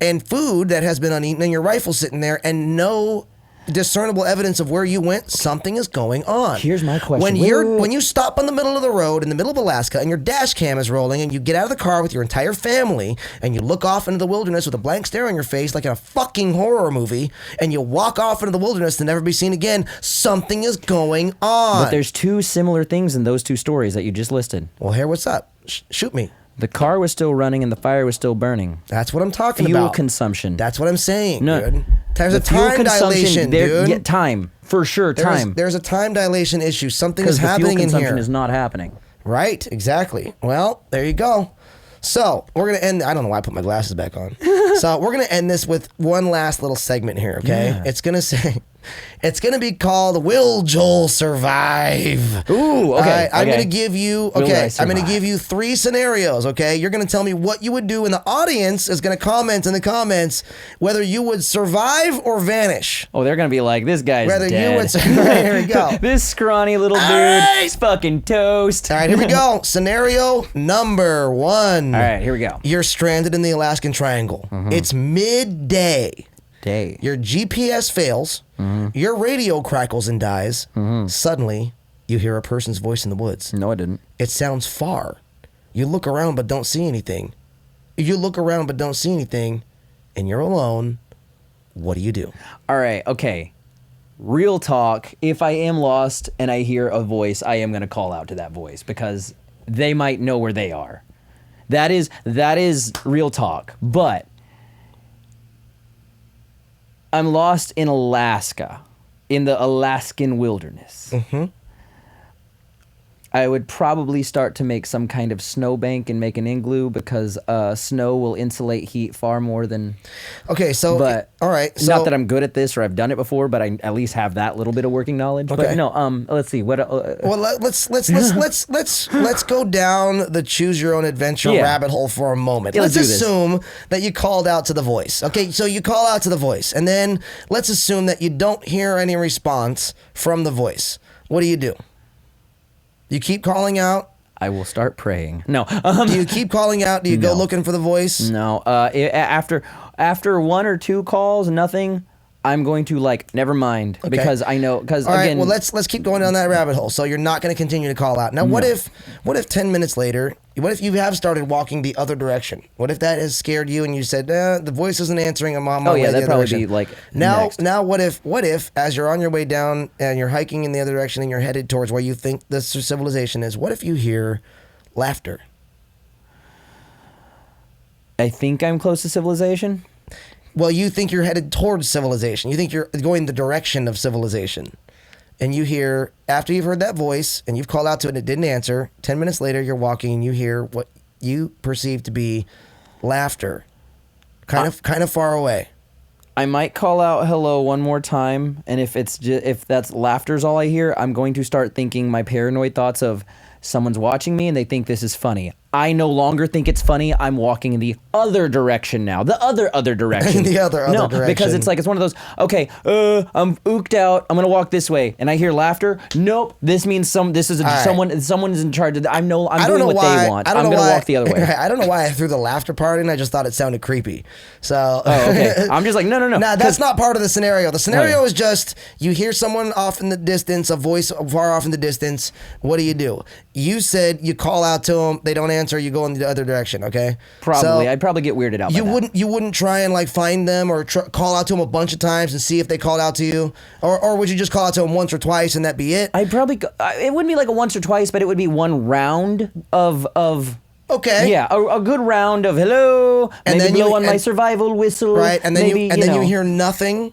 and food that has been uneaten and your rifle sitting there and no discernible evidence of where you went, something is going on. Here's my question. When you stop on the middle of the road in the middle of Alaska and your dash cam is rolling and you get out of the car with your entire family and you look off into the wilderness with a blank stare on your face like in a fucking horror movie and you walk off into the wilderness to never be seen again, something is going on. But there's two similar things in those two stories that you just listed. Well, here, what's up? Shoot me. The car was still running and the fire was still burning. That's what I'm talking about. Fuel consumption. That's what I'm saying, no, dude. There's a time dilation, dude. Yeah, time. For sure, time. There's a time dilation issue. Something is happening in here. Because the fuel consumption is not happening. Right, exactly. Well, there you go. So, we're going to end... I don't know why I put my glasses back on. So, we're going to end this with one last little segment here, okay? Yeah. It's going to say... It's going to be called Will Joel Survive? Ooh, okay. I'm going to give you... Okay, I'm going to give you 3 scenarios, okay? You're going to tell me what you would do, and the audience is going to comment in the comments whether you would survive or vanish. Oh, they're going to be like, this guy's Whether dead. you would... Here we go. This scrawny little dude is fucking toast. All right, here we go. Scenario number 1. All right, here we go. You're stranded in the Alaskan Triangle. It's midday. Your GPS fails. Your radio crackles and dies. Suddenly, you hear a person's voice in the woods. No, I didn't. It sounds far. You look around but don't see anything. You look around but don't see anything, and you're alone. What do you do? All right, okay. Real talk. If I am lost and I hear a voice, I am going to call out to that voice because they might know where they are. That is real talk. But I'm lost in Alaska, in the Alaskan wilderness. I would probably start to make some kind of snowbank and make an igloo because snow will insulate heat far more than. Okay, so all right, so not that I'm good at this or I've done it before, but I at least have that little bit of working knowledge. Okay. But no, let's see what. Well, let's go down the choose your own adventure rabbit hole for a moment. Yeah, let's let's do this. assume that you called out to the voice. Okay, so you call out to the voice, and then let's assume that you don't hear any response from the voice. What do? You keep calling out? I will start praying. No. Do you keep calling out? Do you go looking for the voice? No. After 1 or 2 calls, nothing. I'm going to never mind because I know because All again. right, well let's keep going down that rabbit hole. So you're not going to continue to call out. Now what if 10 minutes later, what if you have started walking the other direction? What if that has scared you and you said, the voice isn't answering, I'm on my way that'd the other probably direction. be next. Now what if as you're on your way down and you're hiking in the other direction and you're headed towards where you think the civilization is, what if you hear laughter? I think I'm close to civilization. Well, you think you're headed towards civilization. You think you're going the direction of civilization. and you hear, after you've heard that voice and you've called out to it and it didn't answer, 10 minutes later you're walking and you hear what you perceive to be laughter, kind of far away. I might call out hello one more time, and if that's laughter's all I hear, I'm going to start thinking my paranoid thoughts of someone's watching me and they think this is funny. I no longer think it's funny. I'm walking in the other direction now. The other direction. The other direction. Because it's like, it's one of those, okay, I'm ooked out. I'm going to walk this way. And I hear laughter. Nope. This means someone is in charge of that. I'm doing what they want. I'm going to walk the other way. I don't know why I threw the laughter part in. I just thought it sounded creepy. So. Oh, okay. I'm just like, no. Nah, that's not part of the scenario. The scenario is just, you hear someone off in the distance, a voice far off in the distance. What do? You said you call out to them. They don't answer. You go in the other direction. Okay. Probably. So I'd probably get weirded out. You wouldn't try and like find them or call out to them a bunch of times and see if they called out to you, or would you just call out to them once or twice and that be it? I'd probably. It wouldn't be like a once or twice, but it would be one round of. Okay. Yeah, a good round of hello, and then blow on my survival whistle. Right, and then you hear nothing.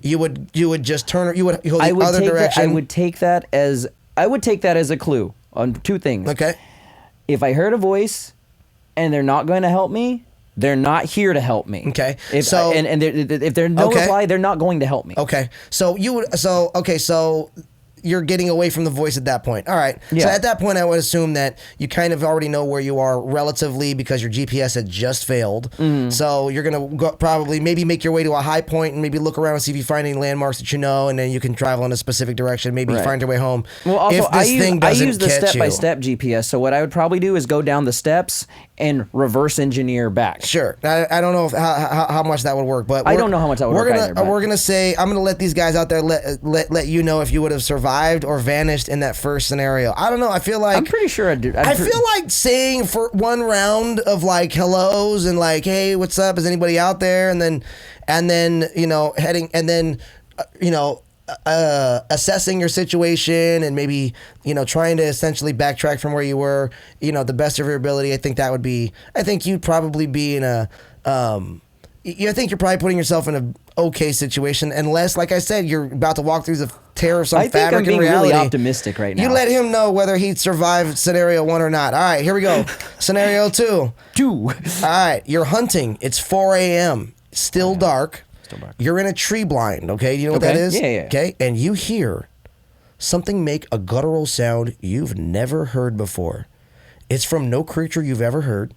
You would just turn. You would go the other direction. I would take that as a clue on two things. Okay. If I heard a voice, and they're not going to help me, they're not here to help me. Okay. If there's no reply, they're not going to help me. Okay. So you're getting away from the voice at that point. All right. Yeah. So at that point, I would assume that you kind of already know where you are relatively because your GPS had just failed. Mm-hmm. So you're going to probably maybe make your way to a high point and maybe look around and see if you find any landmarks that you know, and then you can travel in a specific direction, maybe find your way home. Well, also, if this thing doesn't I use the catch step-by-step GPS, so what I would probably do is go down the steps and reverse engineer back. Sure. I don't know how much that would work, but I don't know how much that would work either. We're going to say, I'm going to let these guys out there let you know if you would have survived or vanished in that first scenario. I don't know. I feel like I'm pretty sure I do. I feel like saying for one round of like hellos and like, hey, what's up? Is anybody out there? And then heading and then assessing your situation and maybe trying to essentially backtrack from where you were, the best of your ability. I think you'd probably be in a I think you're probably putting yourself in a okay situation, unless, like I said, you're about to walk through the terror of some fabric in reality. I think I'm being really optimistic right now. You let him know whether he'd survive scenario 1 or not. All right, here we go. Scenario 2. All right, you're hunting. It's 4 a.m. Still dark. You're in a tree blind, okay? You know what that is? Yeah. Okay, and you hear something make a guttural sound you've never heard before. It's from no creature you've ever heard.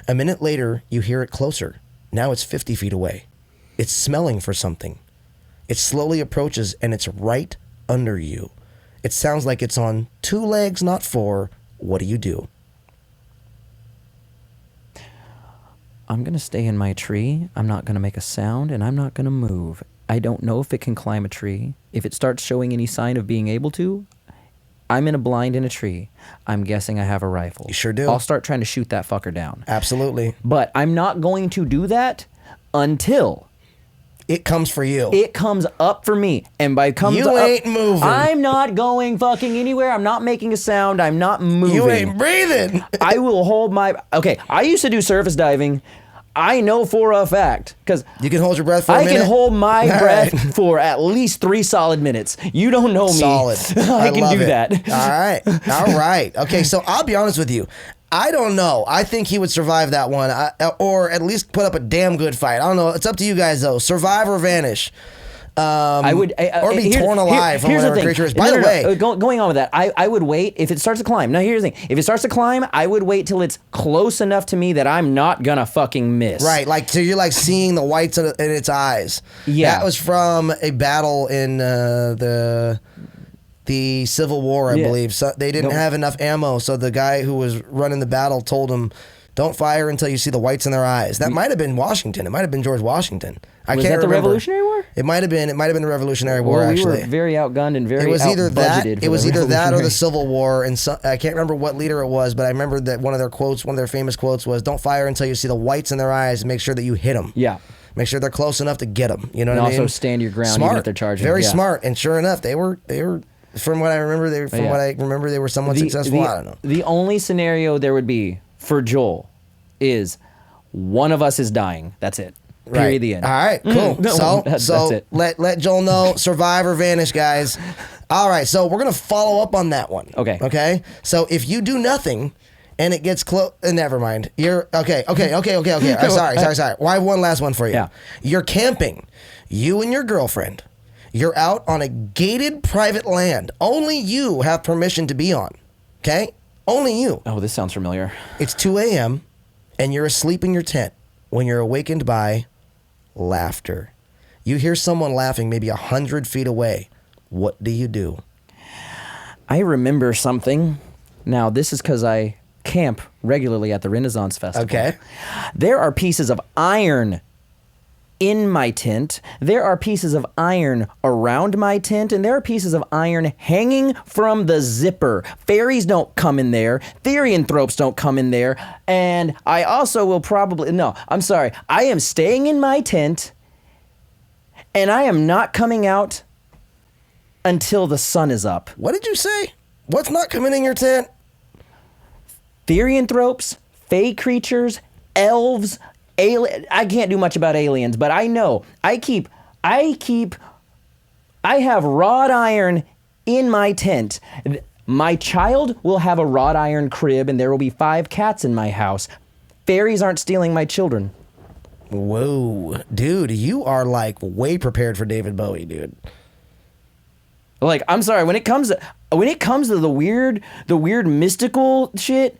A minute later, you hear it closer. Now it's 50 feet away. It's smelling for something. It slowly approaches, and it's right under you. It sounds like it's on 2 legs, not 4. What do you do? I'm going to stay in my tree. I'm not going to make a sound, and I'm not going to move. I don't know if it can climb a tree. If it starts showing any sign of being able to, I'm in a blind in a tree. I'm guessing I have a rifle. You sure do. I'll start trying to shoot that fucker down. Absolutely. But I'm not going to do that until it comes for you. It comes up for me. And by comes you up, ain't moving. I'm not going fucking anywhere. I'm not making a sound. I'm not moving. You ain't breathing. I will hold my... Okay, I used to do surface diving. I know for a fact, because you can hold your breath for a minute. I can hold my breath for at least 3 solid minutes. You don't know me. Solid. I can do that. All right. Okay, so I'll be honest with you. I don't know. I think he would survive that one, or at least put up a damn good fight. I don't know. It's up to you guys, though. Survive or vanish. I would, or be torn alive from whatever creature is. By the way, going on with that, I would wait if it starts to climb. Now, here's the thing: if it starts to climb, I would wait till it's close enough to me that I'm not gonna fucking miss. Right, like so you're like seeing the whites in its eyes. Yeah, that was from a battle in the Civil War, I believe. So they didn't have enough ammo, so the guy who was running the battle told him, "Don't fire until you see the whites in their eyes." That might have been Washington. It might have been George Washington. I can't remember. The Revolutionary War? It might have been. It might have been the Revolutionary War. Actually, we were very outgunned and very It was either that. It was either that or the Civil War. And I can't remember what leader it was, but I remember that one of their famous quotes was, "Don't fire until you see the whites in their eyes, and make sure that you hit them." Yeah. Make sure they're close enough to get them. You know what I mean? Also stand your ground smart. even if they're charging. Very smart. And sure enough, they were. From what I remember, they were somewhat successful. I don't know. The only scenario there would be for Joel is one of us is dying. That's it. Period. Right. The end. All right. Cool. That's it. Let Joel know. Survive or vanish, guys. All right, so we're gonna follow up on that one. Okay. Okay. So if you do nothing, and it gets close, never mind. You're okay. All right, sorry. Well, I have one last one for you. Yeah. You're camping, you and your girlfriend. You're out on a gated private land. Only you have permission to be on. Okay. Only you. Oh, this sounds familiar. It's 2 a.m. and you're asleep in your tent when you're awakened by laughter. You hear someone laughing maybe 100 feet away. What do you do? I remember something. Now, this is because I camp regularly at the Renaissance Festival. Okay. There are pieces of iron in my tent. There are pieces of iron around my tent, and there are pieces of iron hanging from the zipper. Fairies don't come in there. Therianthropes don't come in there. And I also will probably... No, I'm sorry. I am staying in my tent, and I am not coming out until the sun is up. What did you say? What's not coming in your tent? Therianthropes, fey creatures, elves, I can't do much about aliens, but I know. I have wrought iron in my tent. My child will have a wrought iron crib, and there will be 5 cats in my house. Fairies aren't stealing my children. Whoa, dude, you are like way prepared for David Bowie, dude. Like, I'm sorry, when it comes to the weird mystical shit,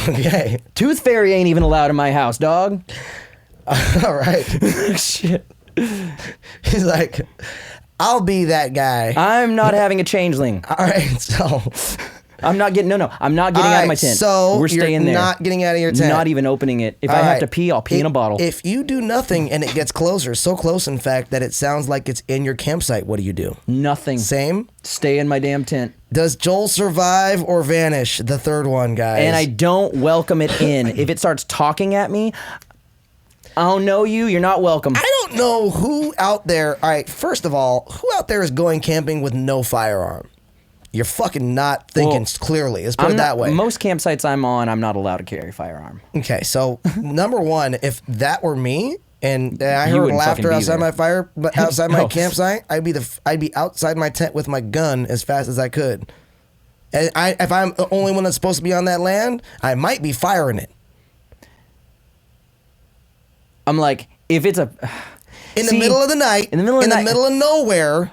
Okay. Tooth Fairy ain't even allowed in my house, dog. All right. Shit. He's like, I'll be that guy. I'm not having a changeling. All right, so I'm not getting I'm not getting out of my tent. So we're staying you're there. Not getting out of your tent. Not even opening it. If I have to pee, I'll pee in a bottle. If you do nothing and it gets closer, so close in fact that it sounds like it's in your campsite, what do you do? Nothing. Same? Stay in my damn tent. Does Joel survive or vanish? The third one, guys. And I don't welcome it in. If it starts talking at me, I don't know you. You're not welcome. I don't know who out there. All right, first of all, who out there is going camping with no firearm? You're fucking not thinking clearly. Let's put it that way. Most campsites I'm on, I'm not allowed to carry a firearm. Okay, so number one, if that were me and I You heard wouldn't laughter fucking be outside there. outside my No. campsite, I'd be outside my tent with my gun as fast as I could. And if I'm the only one that's supposed to be on that land, I might be firing it. I'm like, if it's a... In the middle of the night, in the middle of nowhere.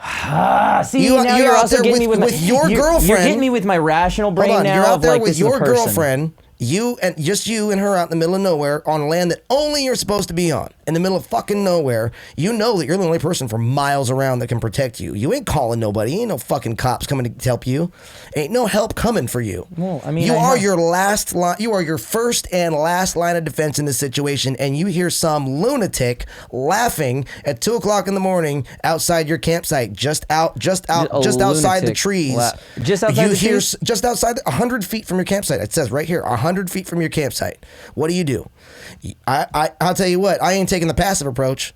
See, you're now you're out also there getting me with your girlfriend. You're getting me with my rational brain Hold on, now. you're out there like, with this is a your person. girlfriend. You and her out in the middle of nowhere on land that only you're supposed to be on. In the middle of fucking nowhere. You know that you're the only person for miles around that can protect you. You ain't calling nobody. Ain't no fucking cops coming to help you. Ain't no help coming for you. Well, I mean, you are your last line. You are your first and last line of defense in this situation. And you hear some lunatic laughing at 2:00 in the morning outside your campsite, just outside the trees. Just outside the trees? Just outside, 100 feet from your campsite. It says right here, 100 feet from your campsite. What do you do? I'll tell you what. I ain't taking the passive approach.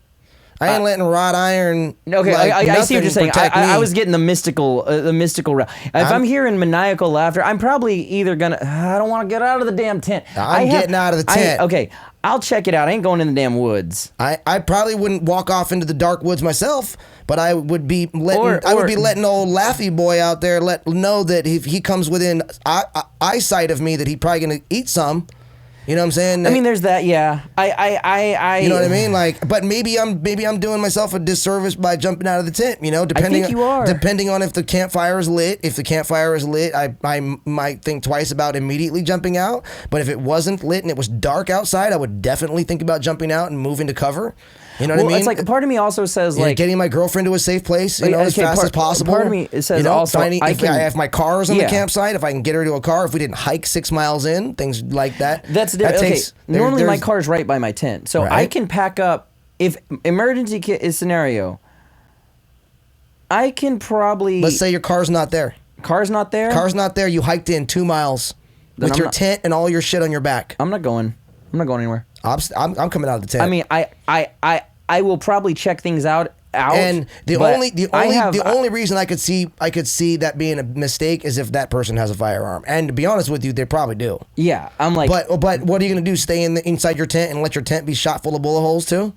I ain't letting wrought iron. Okay, I see what you're saying. I me. was getting the mystical route. If I'm hearing maniacal laughter, I'm probably either gonna. I don't want to get out of the damn tent. I'm getting out of the tent. Okay, I'll check it out. I ain't going in the damn woods. I probably wouldn't walk off into the dark woods myself, but I would be letting old Laffy boy out there know that if he comes within eyesight of me, that he probably gonna eat some. You know what I'm saying? I mean, there's that. Yeah, I. You know what I mean? Like, but maybe I'm doing myself a disservice by jumping out of the tent. You know, depending on if the campfire is lit. If the campfire is lit, I might think twice about immediately jumping out. But if it wasn't lit and it was dark outside, I would definitely think about jumping out and moving to cover. You know what I mean? It's like part of me also says like getting my girlfriend to a safe place, as fast as possible. Part of me says also if my car's in the campsite, if I can get her to a car, if we didn't hike 6 miles in, things like that. That's different. Normally my car's right by my tent, so I can pack up if emergency scenario. I can probably. Let's say your car's not there. Car's not there. Car's not there. You hiked in 2 miles with your tent and all your shit on your back. I'm not going anywhere. I'm coming out of the tent. I mean, I will probably check things out. And the only reason I could see that being a mistake is if that person has a firearm. And to be honest with you, they probably do. Yeah, I'm like. But what are you gonna do? Stay inside your tent and let your tent be shot full of bullet holes too?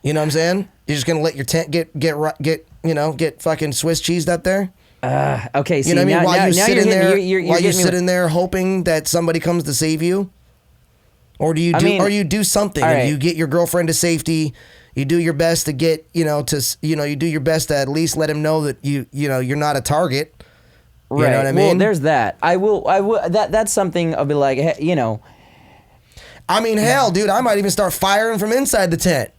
You know what I'm saying? You're just gonna let your tent get fucking Swiss cheesed up there? Okay, see, You know what I mean? While you sit in there, you're in there hoping that somebody comes to save you, or do you do something and right. you get your girlfriend to safety? You do your best to get you do your best to at least let him know that you're not a target. You right. know what I mean? Well, there's that. I will. That's something I'll be like, I mean, hell, dude, I might even start firing from inside the tent.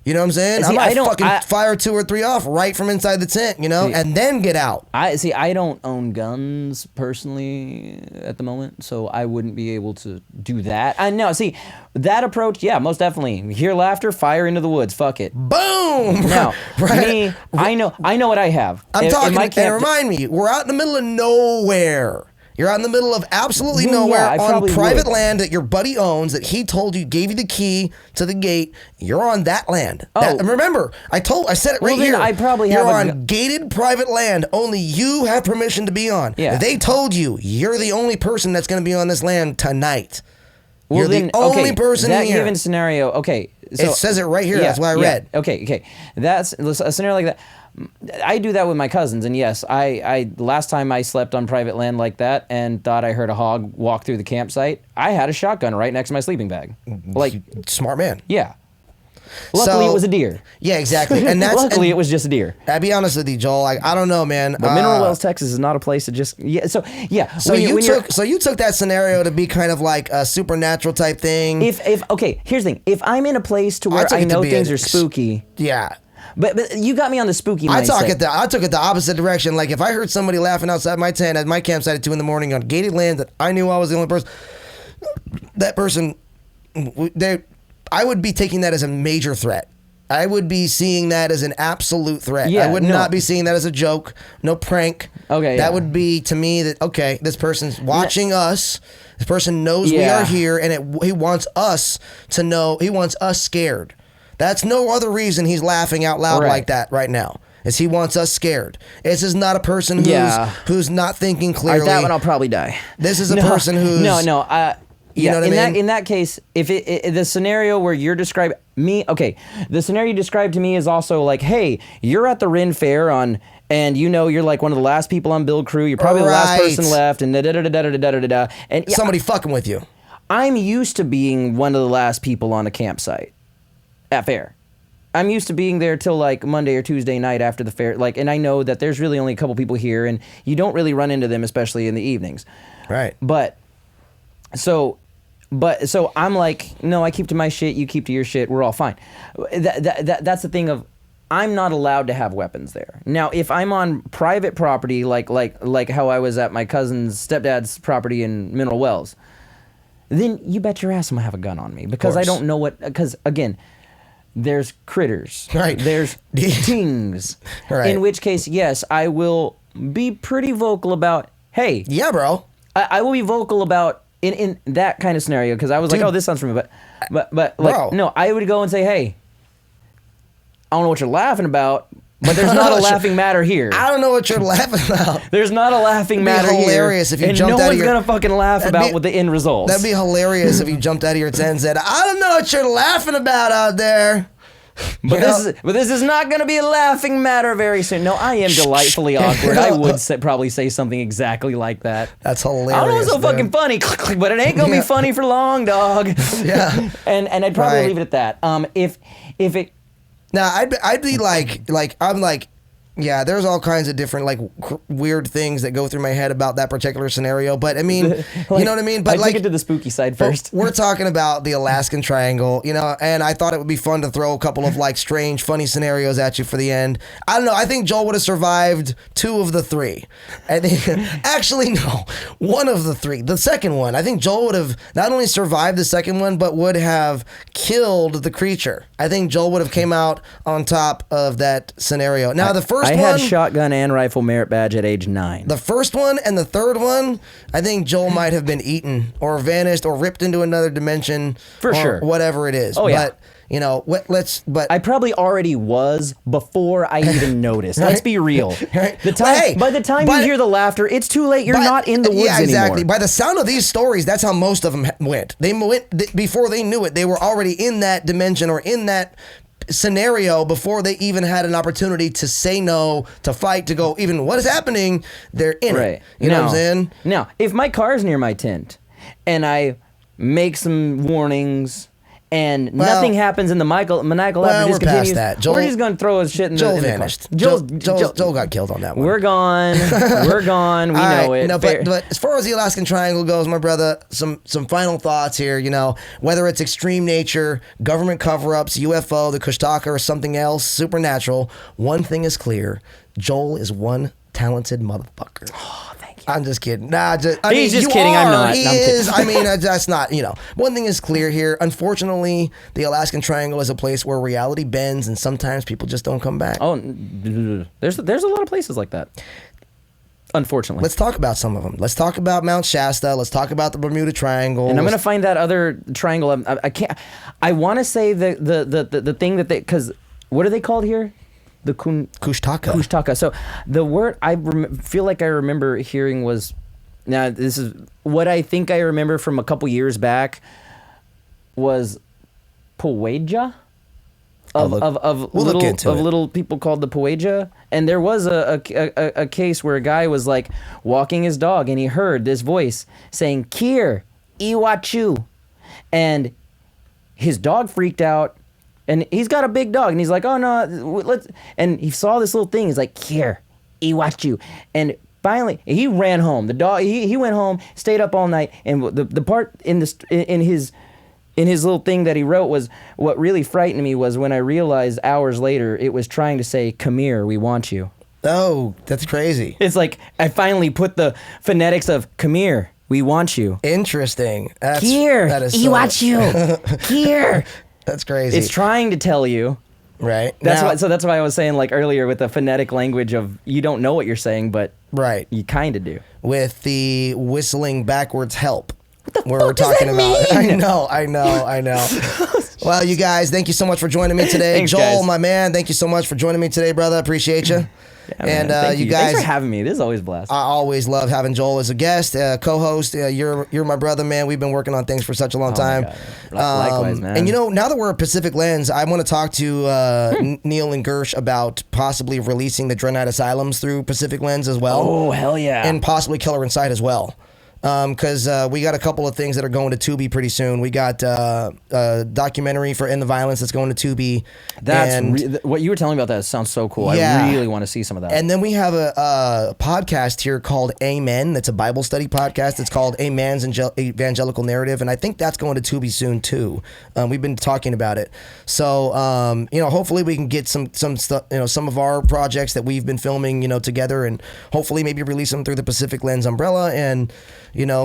You know what I'm saying? See, I might fire 2 or 3 off right from inside the tent, and then get out. I don't own guns personally at the moment, so I wouldn't be able to do that. I know. See, that approach, yeah, most definitely. Hear laughter, fire into the woods. Fuck it. Boom. Now, right. me, I know what I have. I'm talking. And remind me, we're out in the middle of nowhere. You're out in the middle of absolutely nowhere on private land that your buddy owns, that he told you, gave you the key to the gate. You're on that land. Remember, I said it right here. I probably you're on gated private land. Only you have permission to be on. Yeah. They told you you're the only person that's going to be on this land tonight. You're the only person that here. Given scenario, okay. So, it says it right here. That's what I read. Okay. That's a scenario like that. I do that with my cousins, and yes, I last time I slept on private land like that and thought I heard a hog walk through the campsite, I had a shotgun right next to my sleeping bag. Like, smart man. Yeah. Luckily, it was a deer. Yeah, exactly. And luckily it was just a deer. I'll be honest with you, Joel. I don't know, man. But Mineral Wells, Texas, is not a place to just So you took that scenario to be kind of like a supernatural type thing. Here's the thing. If I'm in a place to where I know things are spooky, yeah. But you got me on the spooky mindset. I took it the opposite direction. Like, if I heard somebody laughing outside my tent at my campsite at 2 a.m. on gated land that I knew I was the only person, that person, I would be taking that as a major threat. I would be seeing that as an absolute threat. Yeah, I would not be seeing that as a joke, no prank. Okay, that would be to me that, okay, this person's watching us. This person knows we are here, and he wants us to know. He wants us scared. That's no other reason he's laughing out loud like that right now. Is he wants us scared. This is not a person who's not thinking clearly. All right, that one I'll probably die. This is a person who's... You know what I mean? In that case, if the scenario where you're describing me, the scenario you described to me is also like, hey, you're at the Ren Fair and you're like one of the last people on build crew. You're probably the last person left, and da-da-da-da-da-da-da-da. And somebody fucking with you. I'm used to being one of the last people on a campsite at fair. I'm used to being there till like Monday or Tuesday night after the fair. Like, and I know that there's really only a couple people here, and you don't really run into them, especially in the evenings. Right. So I'm like, no, I keep to my shit, you keep to your shit, we're all fine. That's the thing of, I'm not allowed to have weapons there. Now, if I'm on private property, like how I was at my cousin's stepdad's property in Mineral Wells, then you bet your ass I'm gonna have a gun on me, because I don't know because again, there's critters, right? There's things, right? In which case, yes, I will be pretty vocal about, hey, yeah, bro. I will be vocal about in that kind of scenario, because I was like, oh, this sounds familiar, but like, bro. No, I would go and say, hey, I don't know what you're laughing about, but there's not a laughing matter here. I don't know what you're laughing about. There's not a laughing matter here. It'd be hilarious if you and jumped no out of one's gonna fucking laugh about what the end results. That'd be hilarious if you jumped out of your tent and said, I don't know what you're laughing about out there. But this is not going to be a laughing matter very soon. No, I am delightfully awkward. I would probably say something exactly like that. That's hilarious. I don't know what's so fucking funny, but it ain't going to be funny for long, dog. Yeah. and I'd probably leave it at that. If it... Now, I'd be like, I'm like, yeah, there's all kinds of different like weird things that go through my head about that particular scenario. But I mean, you know what I mean? But I'd take it to the spooky side first. We're talking about the Alaskan Triangle, and I thought it would be fun to throw a couple of like strange, funny scenarios at you for the end. I don't know. I think Joel would have survived 2 of the 3. I think actually no, 1 of the 3. The second one, I think Joel would have not only survived the second one, but would have killed the creature. I think Joel would have came out on top of that scenario. Now the first I one, had shotgun and rifle merit badge at age 9. The first one and the third one, I think Joel might have been eaten or vanished or ripped into another dimension, for sure, whatever it is. Oh yeah. But I probably already was before I even noticed. Right? Let's be real. Right? By the time you hear the laughter, it's too late. You're not in the woods anymore. Exactly. By the sound of these stories, that's how most of them went. They went before they knew it. They were already in that dimension or in that scenario before they even had an opportunity to say no, to fight, to go even what is happening, they're in it. You know what I'm saying? Now, if my car's near my tent and I make some warnings and nothing happens and the maniacal effort just continues, past that. Joel, we're just going to throw his shit in Joel the vanished. car. Joel got killed on that one. We're gone. We're gone. We know it. No, but as far as the Alaskan Triangle goes, my brother, some final thoughts here. You know, whether it's extreme nature, government cover-ups, UFO, the Kushtaka, or something else supernatural, one thing is clear: Joel is one talented motherfucker. Oh, thank you. I'm just kidding. He's just kidding. I'm not. He is. I mean, that's not. You know, one thing is clear here. Unfortunately, the Alaskan Triangle is a place where reality bends, and sometimes people just don't come back. Oh, there's a lot of places like that. Unfortunately. Let's talk about some of them. Let's talk about Mount Shasta. Let's talk about the Bermuda Triangle. And I'm gonna find that other triangle. I can't. I want to say the thing that they, because what are they called here? The Kushtaka. Kushtaka. So the word I feel like I remember hearing was, now this is what I think I remember from a couple years back, was Poeja. Of little people called the Poeja. And there was a case where a guy was like walking his dog and he heard this voice saying Kier Iwachu, and his dog freaked out. And he's got a big dog, and he's like, "Oh no, let's." And he saw this little thing. He's like, "Here, Iwachu," and finally he ran home. The dog, he went home, stayed up all night, and the part in his little thing that he wrote was what really frightened me was when I realized hours later it was trying to say, "Come here, we want you." Oh, that's crazy. It's like I finally put the phonetics of "Come here, we want you." Interesting. Here, Iwachu. Here. That's crazy. It's trying to tell you. Right. That's why I was saying like earlier with the phonetic language of you don't know what you're saying, but right. You kind of do. With the whistling backwards help. What the where fuck we're talking does about. that mean? I know. Well, you guys, thank you so much for joining me today. Thanks, Joel, guys. my man, thank you so much for joining me today, brother. Appreciate you. Yeah, and thank you guys, thanks for having me. This is always a blast. I always love having Joel as a guest, co-host. You're my brother, man. We've been working on things for such a long time. Likewise, man. And now that we're at Pacific Lens, I want to talk to Neil and Gersh about possibly releasing the Dreadnought Asylums through Pacific Lens as well. Oh, hell yeah. And possibly Killer Inside as well. Because we got a couple of things that are going to Tubi pretty soon. We got a documentary for End the Violence that's going to Tubi. What you were telling me about that sounds so cool. Yeah. I really want to see some of that. And then we have a podcast here called Amen. That's a Bible study podcast. It's called Amen's Evangelical Narrative, and I think that's going to Tubi soon too. We've been talking about it. So hopefully we can get some stuff, some of our projects that we've been filming, together, and hopefully maybe release them through the Pacific Lens umbrella. And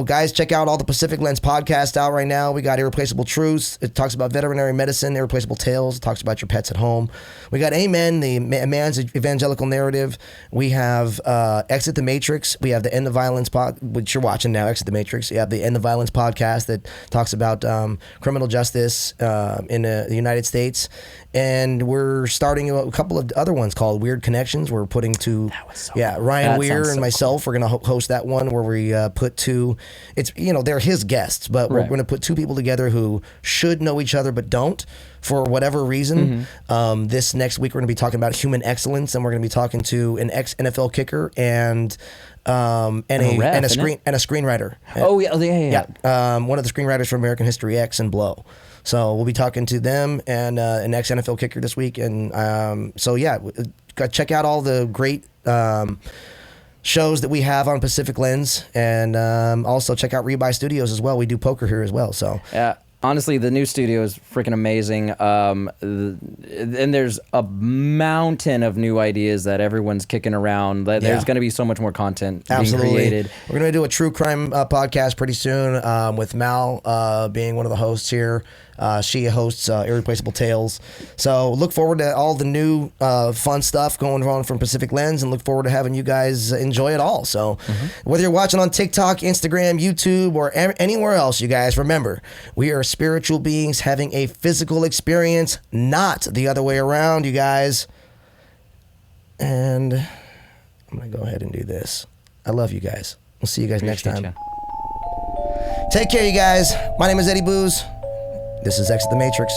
guys, check out all the Pacific Lens podcasts out right now. We got Irreplaceable Truths. It talks about veterinary medicine. Irreplaceable Tales. It talks about your pets at home. We got Amen, the man's evangelical narrative. We have Exit the Matrix. We have the End of Violence which you're watching now, Exit the Matrix. You have the End of Violence podcast that talks about criminal justice in the United States. And we're starting a couple of other ones called Weird Connections. We're putting Ryan Weir and myself. We're going to host that one where we put two. It's they're his guests, but we're going to put two people together who should know each other but don't for whatever reason. Mm-hmm. This next week we're going to be talking about human excellence, and we're going to be talking to an ex-NFL kicker and a screenwriter. Oh yeah. One of the screenwriters for American History X and Blow. So we'll be talking to them and an ex-NFL kicker this week. And check out all the great shows that we have on Pacific Lens. And also check out Rebuy Studios as well. We do poker here as well. So yeah. Honestly, the new studio is freaking amazing. And there's a mountain of new ideas that everyone's kicking around. There's going to be so much more content being created. We're going to do a true crime podcast pretty soon with Mal being one of the hosts here. She hosts Irreplaceable Tales. So look forward to all the new fun stuff going on from Pacific Lens, and look forward to having you guys enjoy it all. So whether you're watching on TikTok, Instagram, YouTube, or anywhere else, you guys, remember, we are spiritual beings having a physical experience, not the other way around, you guys. And I'm going to go ahead and do this. I love you guys. We'll see you guys next time. Take care, you guys. My name is Eddie Booze. This is Exit the Matrix.